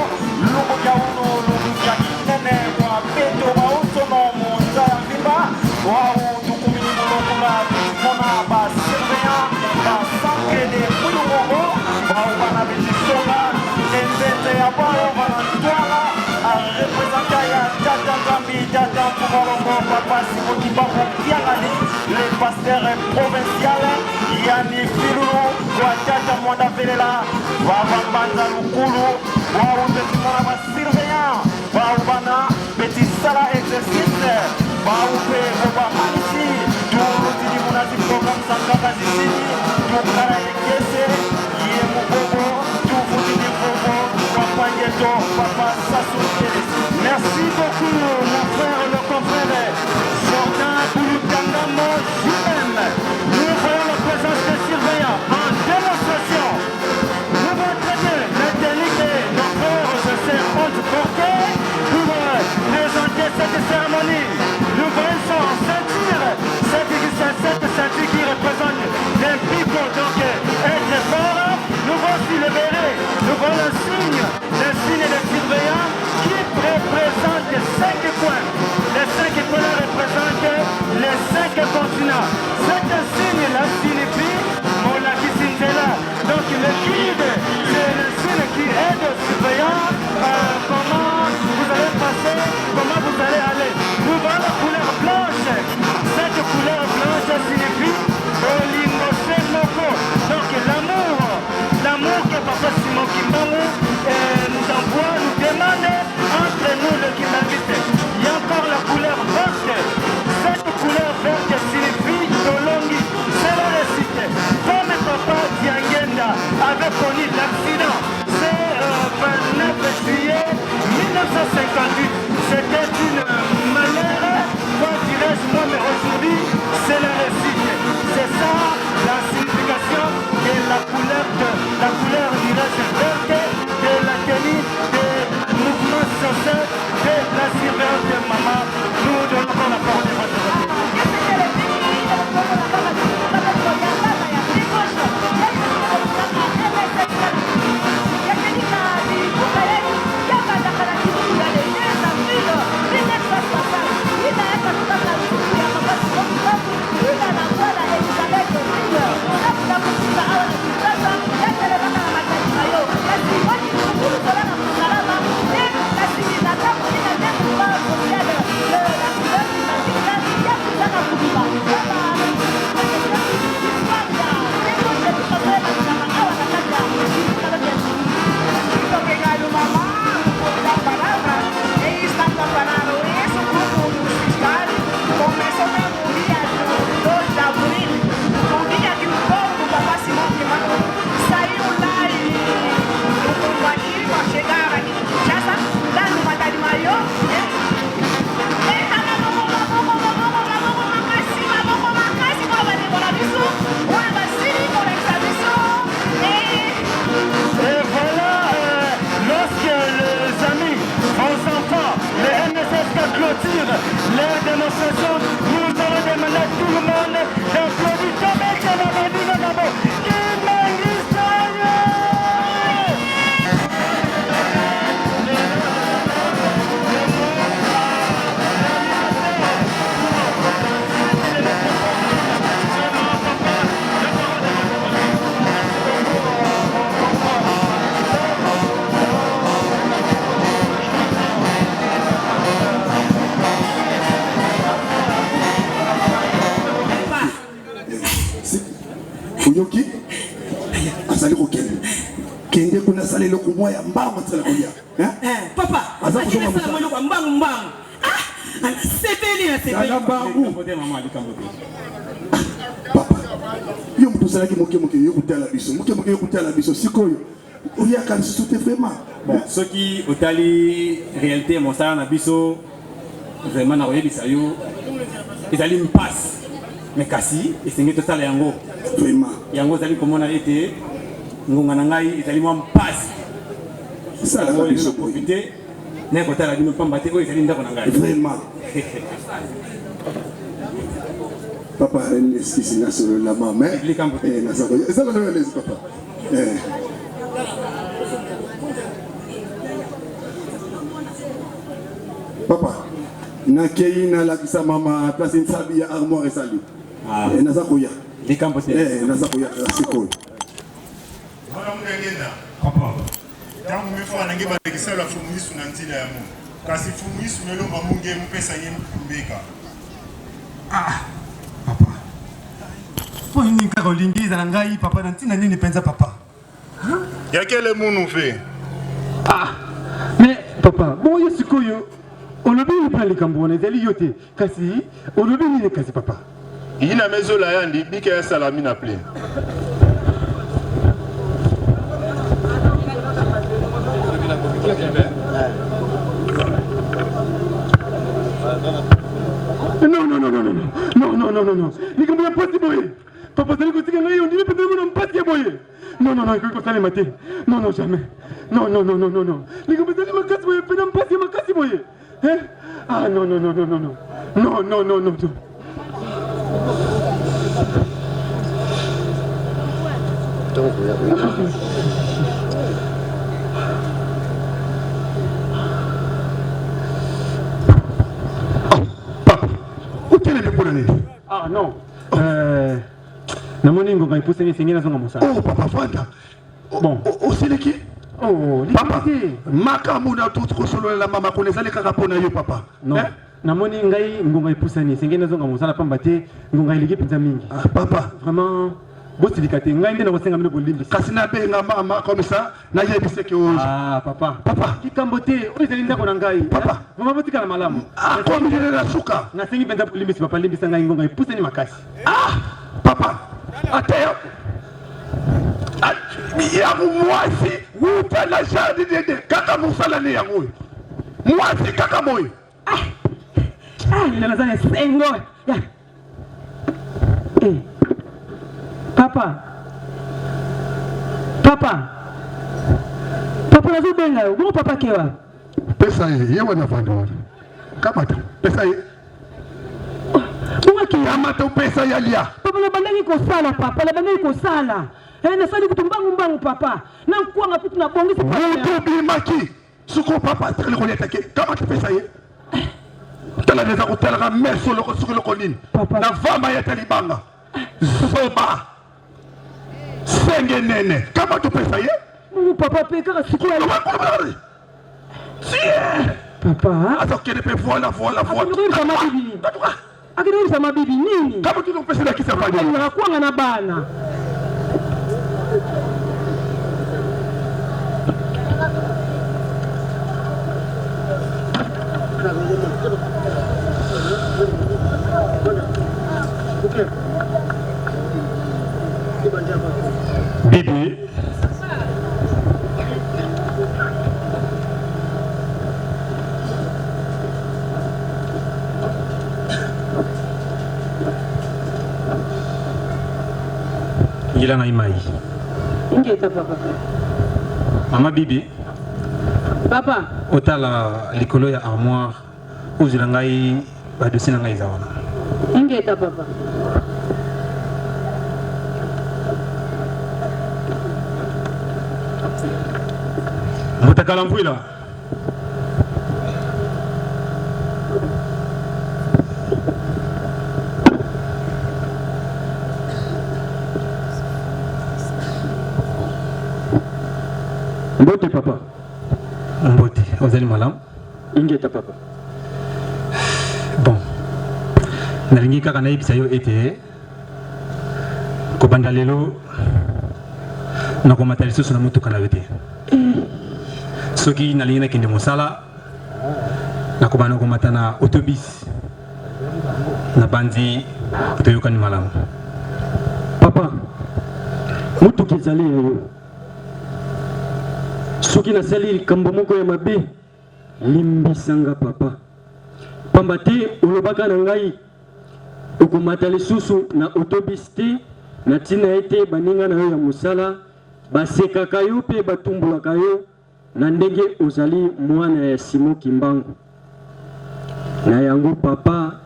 Speaker 9: Lugo Kauno, Lugo Kinene, Wapeto, Mautono, Monzaya Vimba, Wao, Tukumini Molokula, Mona, Baseveya, Basankede, Kulumogo, Wao, Banabisonga, Nzete, Abao, Banantuala, Representaya, Tata Gambi, Tata Kumorongo, Papa Simoti Babo, Kialani, le pasteur provincial, Yani Filou, Tata Mwanda Velela, Wavambanda Lukulu, Wao, Petit Mona, Surveillant, Wao, Bana, Petit Sala Exercice, Wao, Oba Manisi, Toulou, Tidi Monazi, Programme Sankara Zizini, Toukara Ekese, Yemu Bobo, Toufou Tidi Bobo, Papa Yeto, Papa Sassou Kélis. Merci beaucoup, mon frère, le confrère, Jordan Boulukangamo, JM. Nous voyons la présence des surveillants en démonstration. Nous voyons très bien la technique de nos frères et sœurs haute-portée pour présenter cette cérémonie. Nous voyons son ceinture, cette ceinture qui représente les people, donc être fort. Nous voyons aussi le béret, nous voyons le signe des surveillants qui représente 5 points. Les 5 points représentent les 5 continents. Cet signe-là signifie Molaki Sintela. Donc le guide, c'est le signe qui aide aux surveillants comment vous allez passer, comment vous allez aller. Nous voyons la couleur blanche. Cette couleur blanche signifie Olingo Senoko. Donc l'amour que Papa Simon Kimbangu nous envoie, nous demande entre nous le Kimbangiste. Il y a encore la couleur verte. Cette couleur verte signifie Dolongi. C'est la récite. Comme Papa Diangenda avait connu l'accident, c'est 29 juillet 1958. C'était une malheur, quand dirais-je moi, mais aujourd'hui, c'est la récite. C'est ça la signification de la couleur dirais-je verte de la tenue des mouvements sociaux de la surveillance de maman. Nous donnons la parole de votre côté. Les démonstrations, nous allons demander à tout le monde d'applaudir comme elle m'a dit d'abord.
Speaker 10: Yoki asali kokende kende kuna sale loko moya mbango tsala kolia
Speaker 11: papa azakile sala loko mbango ana sepeli na sepeli
Speaker 10: ala mbango papa yo mtu sala ki moke yo kutala biso moke yo kutala biso sikoyo oya kan soute vraiment
Speaker 12: bon ce qui otali réalité mon sala na biso vraiment na oyebisa yo ezali mpasse mais kasi esengi tosala yango
Speaker 10: vraiment
Speaker 12: yango ezali komona ete ngonga na ngai ezali mwa mpasi
Speaker 10: sala na biso
Speaker 12: profite na kotala bino pamba te oyo ezali ndako na ngai
Speaker 10: vraiment papa esquisse na solo la maman na sako ça va le papa Papa, nakei na lakisa mama place nsabi ya armoire esali. Naza koya.
Speaker 12: Likambote.
Speaker 10: Naza koya sikoyo.
Speaker 13: Wana mungengena. Papa. Tangu mefo anange balekisa la fumuisu na ntina ya mu. Kasi fumuisu melomba munge mpesa ye mbeka.
Speaker 5: Papa. Po nini kaka olingiza na ngai papa na ntina nini penza papa?
Speaker 13: Ya kele munu fe.
Speaker 6: Mais papa, bon yo sikoyo. Olobi ni pali kambo na zeli yote. Kasi olobi ni kasi papa.
Speaker 13: Ina mezo la yandi bike ya salami na plein.
Speaker 6: Non. Ni kambo ya pati boye. Papa zali kutika ngai on dit peut-être mon pati boye. Non, que ça les maté. Non, jamais. Non. Ni kambo zali makasi boye, peut-être pati makasi boye. Hein? Ah non. Non.
Speaker 10: Papa, où t'es allé pour l'année?
Speaker 6: Ah non. Namoni ngonga ipuse ni singina zonga musa.
Speaker 10: Oh papa Fanta.
Speaker 6: Bon.
Speaker 10: C'est qui?
Speaker 6: Oh,
Speaker 10: papa. Makamu na tout kosolo la mama koneza le kaka pona yo papa.
Speaker 6: Non. Namoni ngai ngonga ipuse ni singina zonga musa la pamba te ngonga iligi pizza mingi.
Speaker 10: Ah papa.
Speaker 6: Vraiment bosi dikate ngai ndena kosenga mino bolimbi.
Speaker 10: Kasi na benga mama comme ça na yebise ke oje.
Speaker 6: Ah papa. Kikambote oizali ndako na ngai.
Speaker 10: Papa.
Speaker 6: Mama botika na malamu.
Speaker 10: Ah kwa mjele na suka.
Speaker 6: Na sengi penza bolimbi si papa limbi sanga ngonga ipuse ni makasi.
Speaker 10: Papa. Ateo. Ya mwasi wuta la jadi de kaka musala ni yangu. Mwasi kaka moyo.
Speaker 11: Nina nazani sengo. Ya. Papa nazo benga yo. Ngo papa kewa.
Speaker 10: Pesa ye wana fanda wana. Kamata. Pesa ye. Kamata pesa ya lia.
Speaker 11: Papa na bandani kosala papa, na bandani kosala. Nasali kutumbangu papa. Na mkwanga putu na bongisa papa.
Speaker 10: Utubi maki. Suko papa tele koleta ke. Kamata pesa ye. Tala neza kutala meso loko suko loko nini. Na vama ya talibanga. Soba. Senge nene. Kamata pesa ye.
Speaker 11: Papa peka suko ya. Papa.
Speaker 10: Asa kene pe voilà.
Speaker 11: Akini sama bibi nini?
Speaker 10: Kama tu pesa la kisa fanya.
Speaker 11: Na kuanga na bana.
Speaker 6: Bibi. Ngila ngai mai.
Speaker 11: Ingeta papa.
Speaker 6: Mama bibi.
Speaker 11: Papa.
Speaker 6: Otala likolo ya armoire. Uzila ngai badosi na ngai zawana.
Speaker 11: Ingeta papa.
Speaker 6: Mutakala mvula.
Speaker 11: Mbote papa.
Speaker 6: Mbote, ozali malam.
Speaker 11: Ingeta papa.
Speaker 6: Bon. Nalingi kaka na yebisa yo ete kobanda lelo nakomata lisusu na mutuka na yo te. Soki nalingi nakende mosala nakobana komata na autobus na bandi toyokani malamu.
Speaker 11: Papa, mutuka ezali yo. Soki nasali likambo moko ya mabe limbisanga papa. Pamba te olobaka na ngai okomata lisusu na autobus te na ntina ete baninga na yo ya mosala basekaka yo mpe batumbulaka yo na ndenge ozali mwana ya Simon Kimbangu. Na yango papa,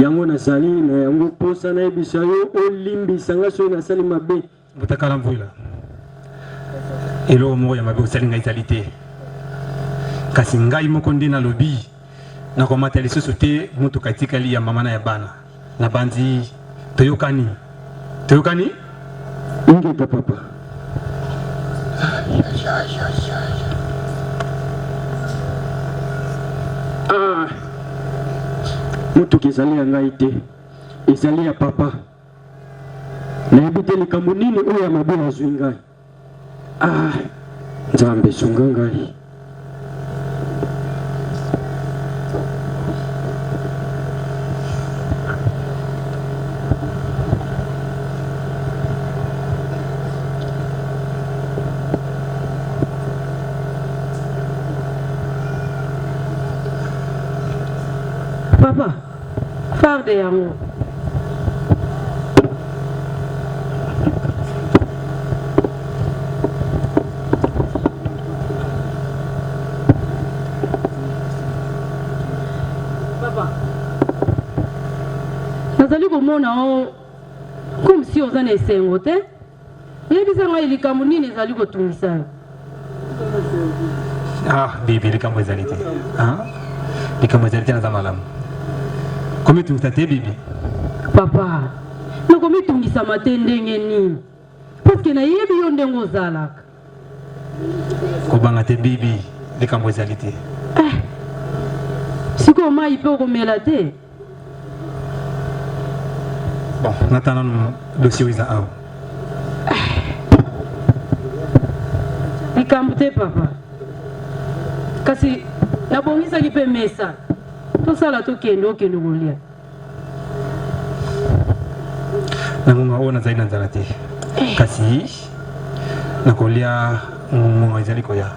Speaker 11: yango nazali na yango posa na yebisa yo olimbisanga so nasali mabe.
Speaker 6: Mutakala mvula. Elo moko ya mabe osali ngai ezali te. Kasi ngai moko nde nalobi
Speaker 12: na komata lisusu te mutu katikali ya mama na ya bana na bandi toyokani
Speaker 11: ingeta papa mutu kezali ya ngai te ezali ya papa nayebi te likambo nini oyo ya mabe azwi ngai nzambe sunga ngai
Speaker 14: Papa, farde yango. Papa, nazali komona o comme si oza na esengo te. Yebisa ngai likambo nini ezali kotungisa.
Speaker 12: Bibi likambo ezali te. Likambo ezali te na malamu. Komi tungisa te bibi?
Speaker 14: Papa, nakomi tungisa mate ndenge nini? Parce que nayebi yo ndenge ozalaka.
Speaker 12: Kobanga te bibi, likambo ezali te.
Speaker 14: Siko mai pe okomela te.
Speaker 12: Bon, natana no dossier iza awo.
Speaker 14: Likambo te papa. Kasi nabongisaki pe mesa. Tosala tokende okende kolia.
Speaker 12: Nangonga ona zaidi na nzala te. Kasi nakolia ngonga ezali koya.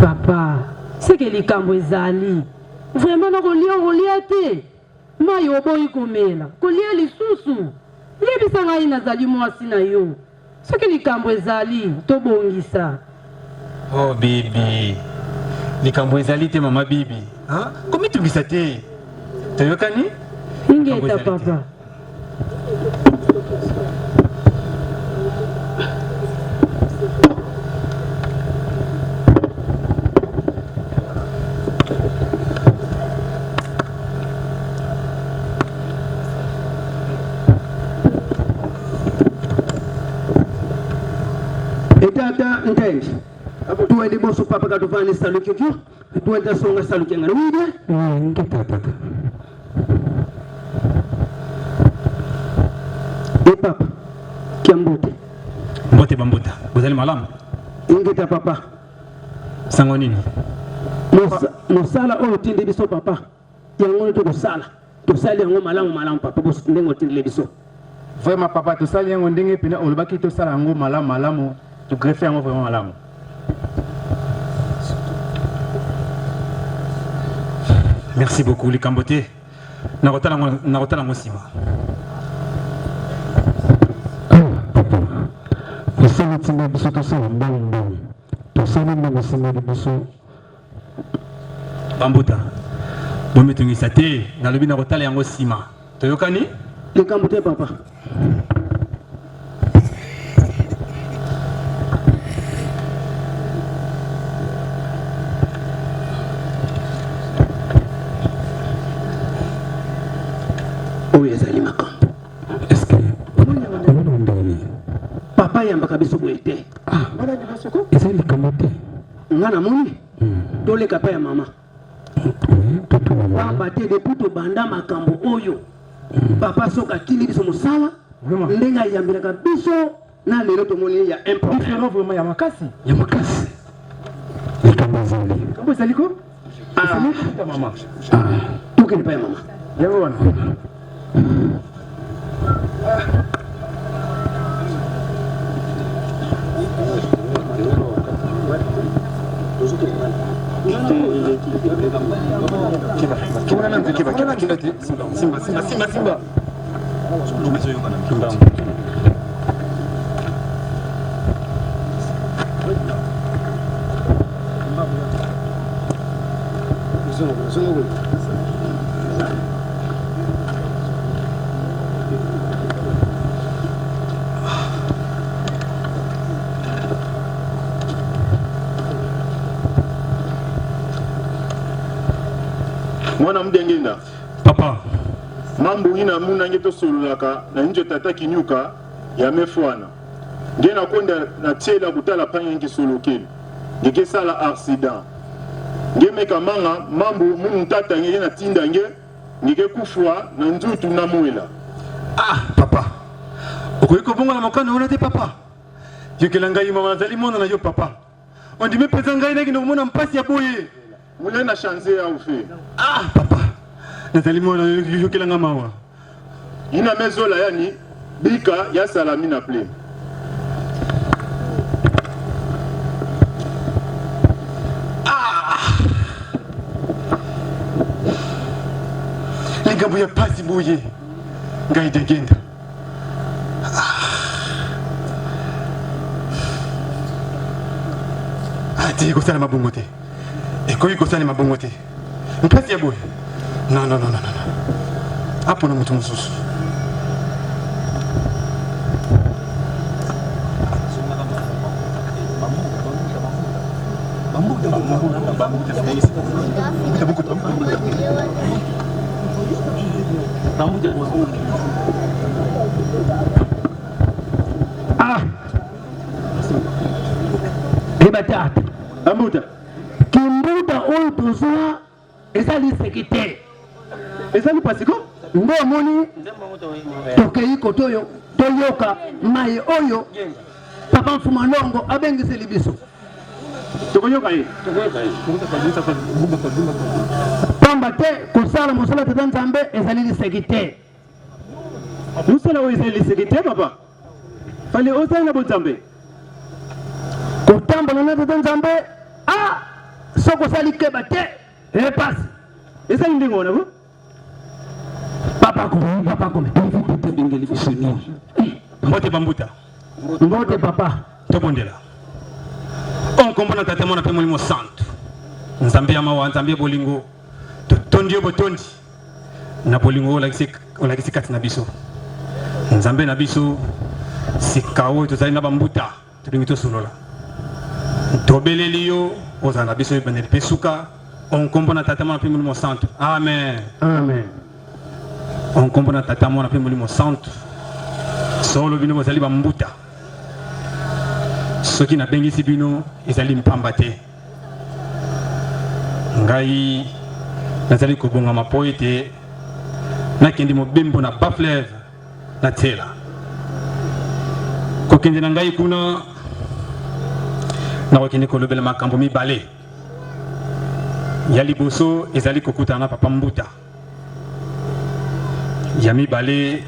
Speaker 14: Papa, c'est que likambo ezali. Vraiment nakolia te. Mai oboyi komela. Kolia lisusu. Yebisa ngai nazali mwasi na yo. C'est que likambo ezali tobongisa.
Speaker 12: Oh bibi. Likambo ezali te mama bibi. Komi tungisa te. Toyokani?
Speaker 14: Ingeta papa.
Speaker 11: Etata ntendi. Tu ende boso papa katufani salu kyokyo. Tu ende songa salu kyangana. Wide? Ngeta tata. Papa, kiambote.
Speaker 12: Mbote bambota. Bozali malamu.
Speaker 11: Ingeta papa.
Speaker 12: Sango nini?
Speaker 11: Mosala oyo tindi biso papa. Yango to kosala. Tosali yango malamu papa boso ndengo tindi biso.
Speaker 15: Vraiment papa tosali yango ndenge pena olobaki tosala yango malamu. Tu greffer yango vraiment malamu.
Speaker 12: Merci beaucoup likambote. Nakotala ngo sima.
Speaker 11: Tosala tina biso tosala mbongo. Tosala mbongo sima biso.
Speaker 12: Bambuta. Bombe tungisa te nalobi nakotala yango sima. Toyokani?
Speaker 11: Likambote papa. Papa yamba kabiso boete.
Speaker 8: Ezali likambote.
Speaker 11: Ngana moni? Dole kapa ya mama. Papa te depuis to banda makambo oyo. Papa soka tili biso musala. Ndenga yambira kabiso na lelo to moni ya import.
Speaker 15: Différent vraiment ya makasi.
Speaker 11: Ya makasi.
Speaker 8: Likambo ezali.
Speaker 15: Kambo ezali ko? Ta mama.
Speaker 11: Toke ni pa ya mama.
Speaker 15: Yango wana. Simba.
Speaker 13: mwana mdengenda
Speaker 5: papa
Speaker 13: mambo ina muna ngeto sololaka na njo tata kinyuka ya mefwana ngena konda na tela kutala panya ngi solokeli ngeke sala accident ngemeka manga mambo munu tata nge na tinda nge ngeke kufwa na nzutu na mwela.
Speaker 5: Papa okoyiko bonga na makana ona te papa yekela ngai mama nazali mona na yo papa ondime pesa ngai na kino mona mpasi ya boye
Speaker 13: mule na chance ya ufe.
Speaker 5: Papa nazali mona yekela nga mawa
Speaker 13: ina mezola yani bika ya salami na ple.
Speaker 5: Lengambo ya pasi boye ngai degenda ati kosala mabongo te ekoki kosala mabongo te mpasi ya boye non apona moto mosusu
Speaker 8: batata
Speaker 5: amuta
Speaker 8: kimbuta oyo tozwa ezali sekite
Speaker 5: ezali pasiko
Speaker 8: nde omoni tokei koto oyo toyoka mai oyo papa Mfumalongo abengiseli biso
Speaker 5: tokoyoka ye
Speaker 8: pamba te kosala mosala tata nzambe ezali lisekite
Speaker 5: mosala oyo ezali lisekite papa fale osali na bonzambe
Speaker 8: kotambola na tata nzambe soko osali keba te epasi
Speaker 5: ezali ndenge wana bo
Speaker 8: papa kome
Speaker 5: tebengeli biso nini mbote bambuta
Speaker 8: mbote papa
Speaker 5: tobondela onkombo na tata mwana mpe molimo santo nzambe ya mawa nzambe ya bolingo totondi yo botondi na bolingo olakisi kati na biso nzambe na biso sika oyo tozali na bambuta tolingi tosolola tobeleli yo ozala na biso ebandeli mpe suka onkombo na tata mwana mpe molimo santo amen onkombo na tata mwana mpe molimo santo solo bino bozali bambuta soki nabengisi bino ezali mpamba te ngai nazali kobongama mpo ete nakende mobembo na bafleve na tela kokende na ngai kuna nakokende kolobela makambo mibale ya liboso ezali kokutana na papa mbuta ya mibale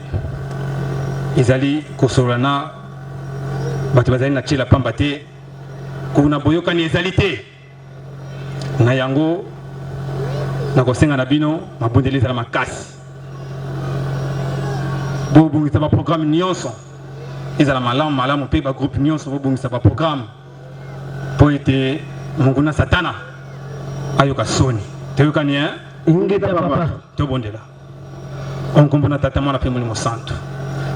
Speaker 5: ezali kosolola na bato bazali na tshela pamba te kuna boyokani ezali te na yango nakosenga na bino mabondeli ezala makasi bobongisa baprogramme nyonso ezala malamu mpe bagroupe nyonso bobongisa baprogramme mpo ete monguna satana ayoka soni toyokani
Speaker 8: ingita papa
Speaker 5: tobondela onkombo na tata mwana mpe molimo santo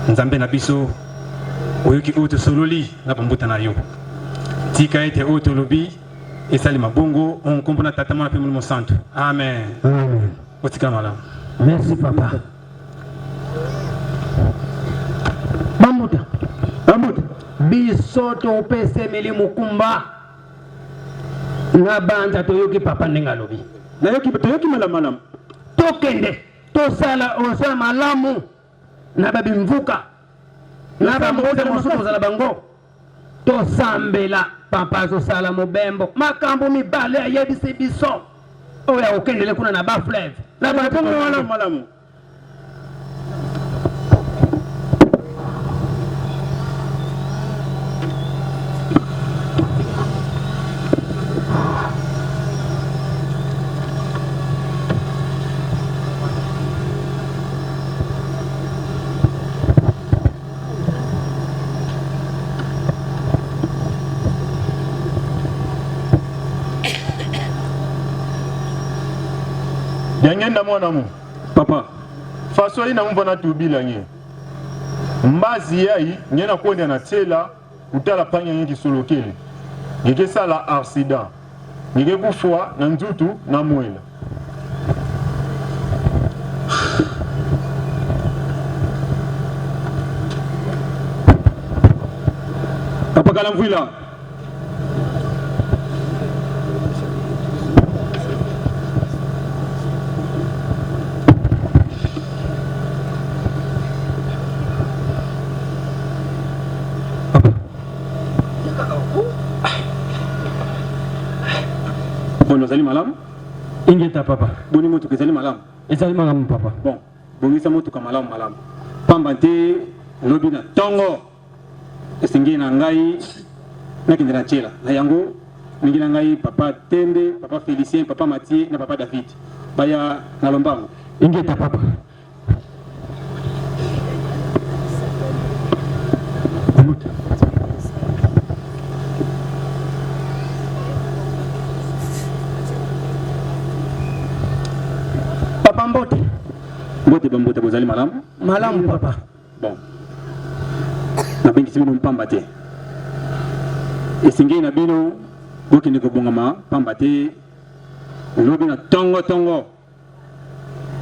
Speaker 5: nzambe na biso oyoki oyo tosololi na bambuta na yo tika ete oyo tolobi esali mabongo onkombo na tata mwana mpe molimo santo amen otikala malamu
Speaker 8: merci papa bambuta biso topesemeli mokumba na banza toyoki papa ndenge alobi
Speaker 5: toyoki malamu
Speaker 8: tokende tosala malamu na babimvuka na bamboza mosusu tozala bango tosambela papa azosala mobembo makambo mibale ayebisi biso oyo akokendele kuna na bafleve na batongo
Speaker 5: malamu
Speaker 13: yangenda mwana mu
Speaker 5: papa
Speaker 13: faso ina mvana tubila nye mbazi yai nyena kwenda na tela utala panya nyingi solokele ngeke sala accident ngeke kufwa na nzutu na mwela
Speaker 5: Bakala Mvwila. Bon, nous allons malam.
Speaker 11: Ingeta papa.
Speaker 5: Boni moto kezali malam.
Speaker 11: Ezali malam papa.
Speaker 5: Bon, bongisa moto ka malam malam. Pambante lobi na tongo. Esingi na ngai na kindira chela. Na yango mingi na ngai papa Tembe, papa Félicien, papa Mathieu na papa David. Baya na lombango.
Speaker 11: Ingeta papa.
Speaker 5: Mbote. Mbote bambote bozali malamu?
Speaker 11: Malamu papa.
Speaker 5: Bon. Na bengi sibino mpamba te. Esingi na bino bokende ko bongama pamba te. Lobi na tongo.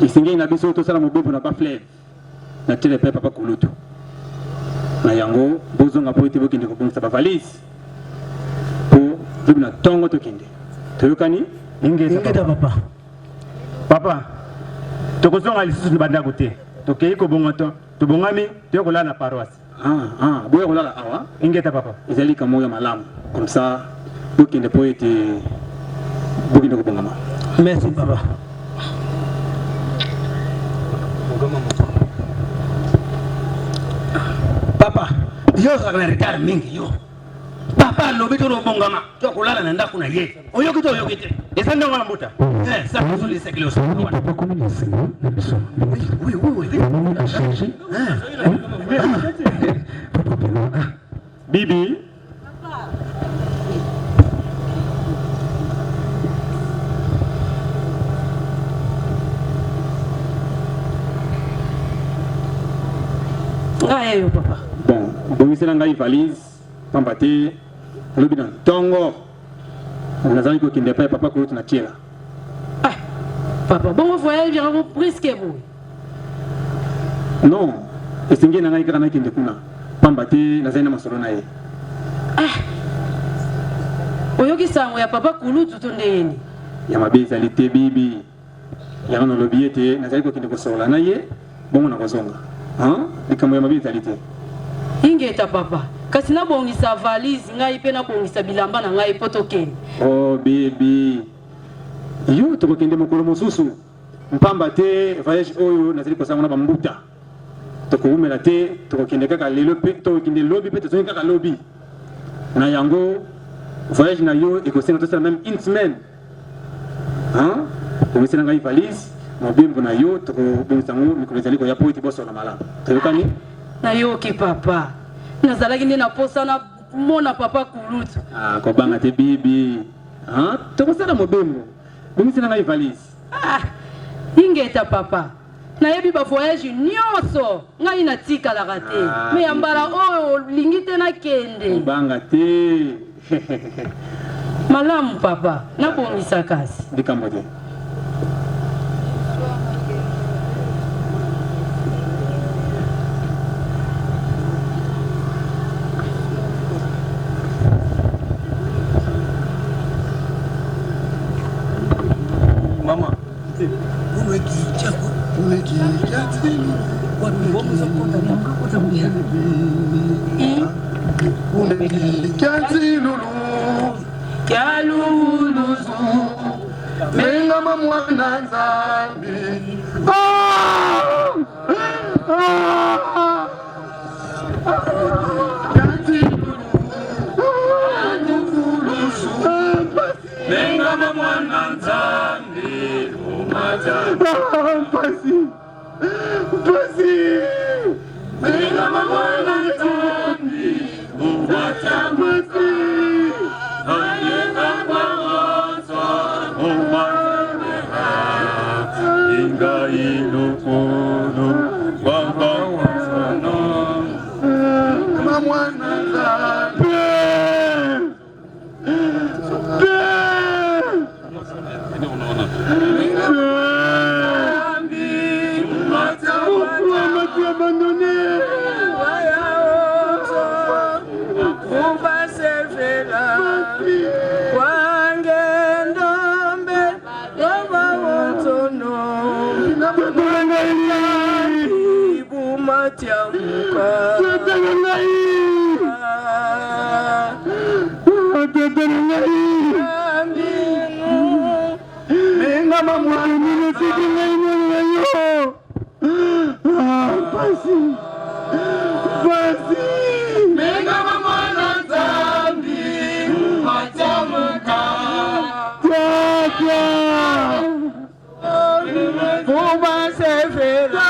Speaker 5: Esingi na biso to sala mobebu na ba fleur. Na tele pe papa kulutu. Na yango bozonga po ite bokende ko bongisa ba valise. Po lobi na tongo to kende. Toyokani?
Speaker 11: Ingeta papa.
Speaker 15: Papa. Tokozonga lisusu ni banda kote. Tokei ko bongoto. Tobongami tokola na paroisse.
Speaker 5: Boya kolala awa.
Speaker 15: Ingeta papa.
Speaker 5: Ezali kamo ya malamu. Comme ça, bokende po ete bokende ko bongama.
Speaker 11: Merci papa. Papa, yo sakana retard mingi yo. Papa lobi to bongama. To kolala na ndako na ye. Oyokito. Esa ndongo na mbuta. Ça vous les séclos. Papa comment les séclos? Oui. On a changé.
Speaker 5: Bibi.
Speaker 14: Ngayo papa.
Speaker 5: Bon, bongisela ngai valise, pambate, lobi na tongo. Nazali ko kinde pa papa ko na tiela.
Speaker 14: Papa, bon voyage bien vous presque vous.
Speaker 5: Non, esingi na ngai kaka na kinde kuna. Pambate nazali na masolo na ye.
Speaker 14: Oyoki sango ya papa kulutu to ndeni.
Speaker 5: Ya mabe ezali te bibi. Ya na lobi ete nazali ko kinde ko sola na ye, bongo na kozonga. Likambo ya mabe ezali te.
Speaker 14: Ingeta papa. Kasi na bongisa valise ngai pe na bongisa bilamba na ngai potokeni.
Speaker 5: Oh baby. Yo to kokende mokolo mosusu. Mpamba te voyage oyo nazali kosanga na bambuta. To koumela te to kokende kaka lelo pe to kokende lobby pe to zonga kaka lobby. Na yango voyage na yo ekosenga to sala même une semaine. Bongisa ngai valise, mobimbo na yo to bongisa ngo mikolo ezali ko ya po iti boso na malamu. Toyokani?
Speaker 14: Na yo ki papa. Nazalaki nde na posa na mona papa kulutu.
Speaker 5: Kobanga te bibi. Tokosala mobembo. Bongisa ngai valise.
Speaker 14: Ingeta papa. Nayebi ba voyage nyonso ngai na tika la raté. Me ambala oyo lingite na kende.
Speaker 5: Kobanga te.
Speaker 14: Malamu papa, na bongisa kasi.
Speaker 5: Likambo te.
Speaker 11: Mama,
Speaker 10: Menga mwana nzambi.
Speaker 3: Menga mwana nzambi umaja.
Speaker 10: Pasi.
Speaker 3: Menga mwana nzambi umaja. Ayenga mwanzo umaja. Inga inukunu wamba wasano.
Speaker 10: Mwana nzambi.
Speaker 3: Abandonné. tiamuka
Speaker 10: menga mamwani sikingaimanayo pasi
Speaker 3: menga mamwana zambi matiamuka Kuba sefera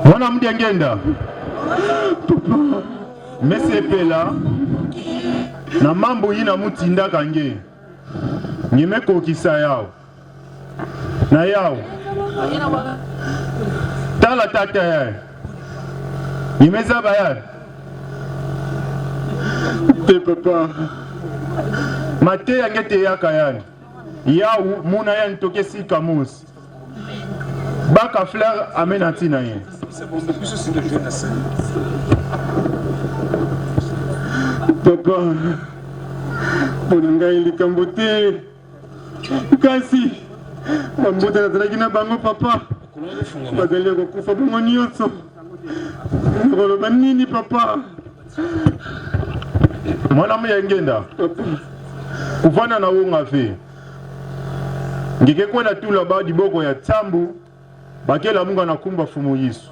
Speaker 13: mwana mudi angenda mesepela na mambo yina mutindaka nge nyemekokisa yao na yao tala tata yaye nyemezaba yaye te papa mate yange te yaka yani yawu muna yani toke sika mosi baka fleur amena ntina ye
Speaker 6: papa mpona ngai likambo te kasi bambuta nazalaki na bango papa bazali kokufa bango nyonso nakoloba nini papa
Speaker 13: mwana muyengenda kufana na wonga fe ngikekwena tula ba diboko ya tsambu bakela munga na kumba fumu yisu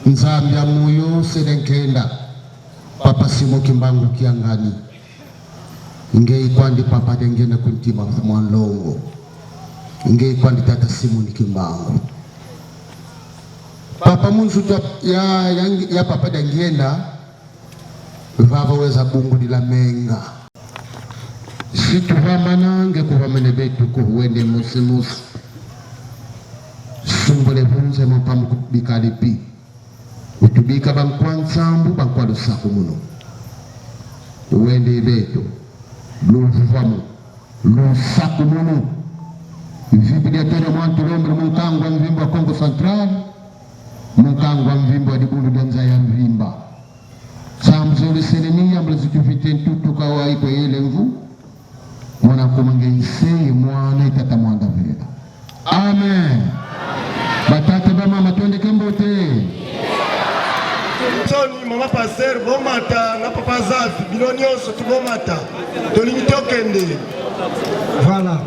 Speaker 8: nzambya muyo sedenkenda papa simo kimbangu kiangani ngei kwandi papa dengena kuntima mwanlongo ngei kwandi tata simu ni kimbangu papa munzu ya papa dengenda vava weza bungu dila menga situ vamanange kuvamene betu kuhuende musimusi sumbole vunze mopamu kubikalipi utubika bankwa nsambu bankwa lusaku muno uwende betu luvamu lusaku muno vipidi atene mwantu lombre munkangwa mvimbo wa Kongo Central munkangwa mvimbo wa dibulu danza ya mvimba samzole senenia mlazituvite ntutu kawai kwa yele mvu mwana kumange iseye mwana itata mwanda vela amen batate ba mama twende kembote
Speaker 16: Soni mama passer bomata na papa zafi bilonyoso tubomata tolingi tokende voilà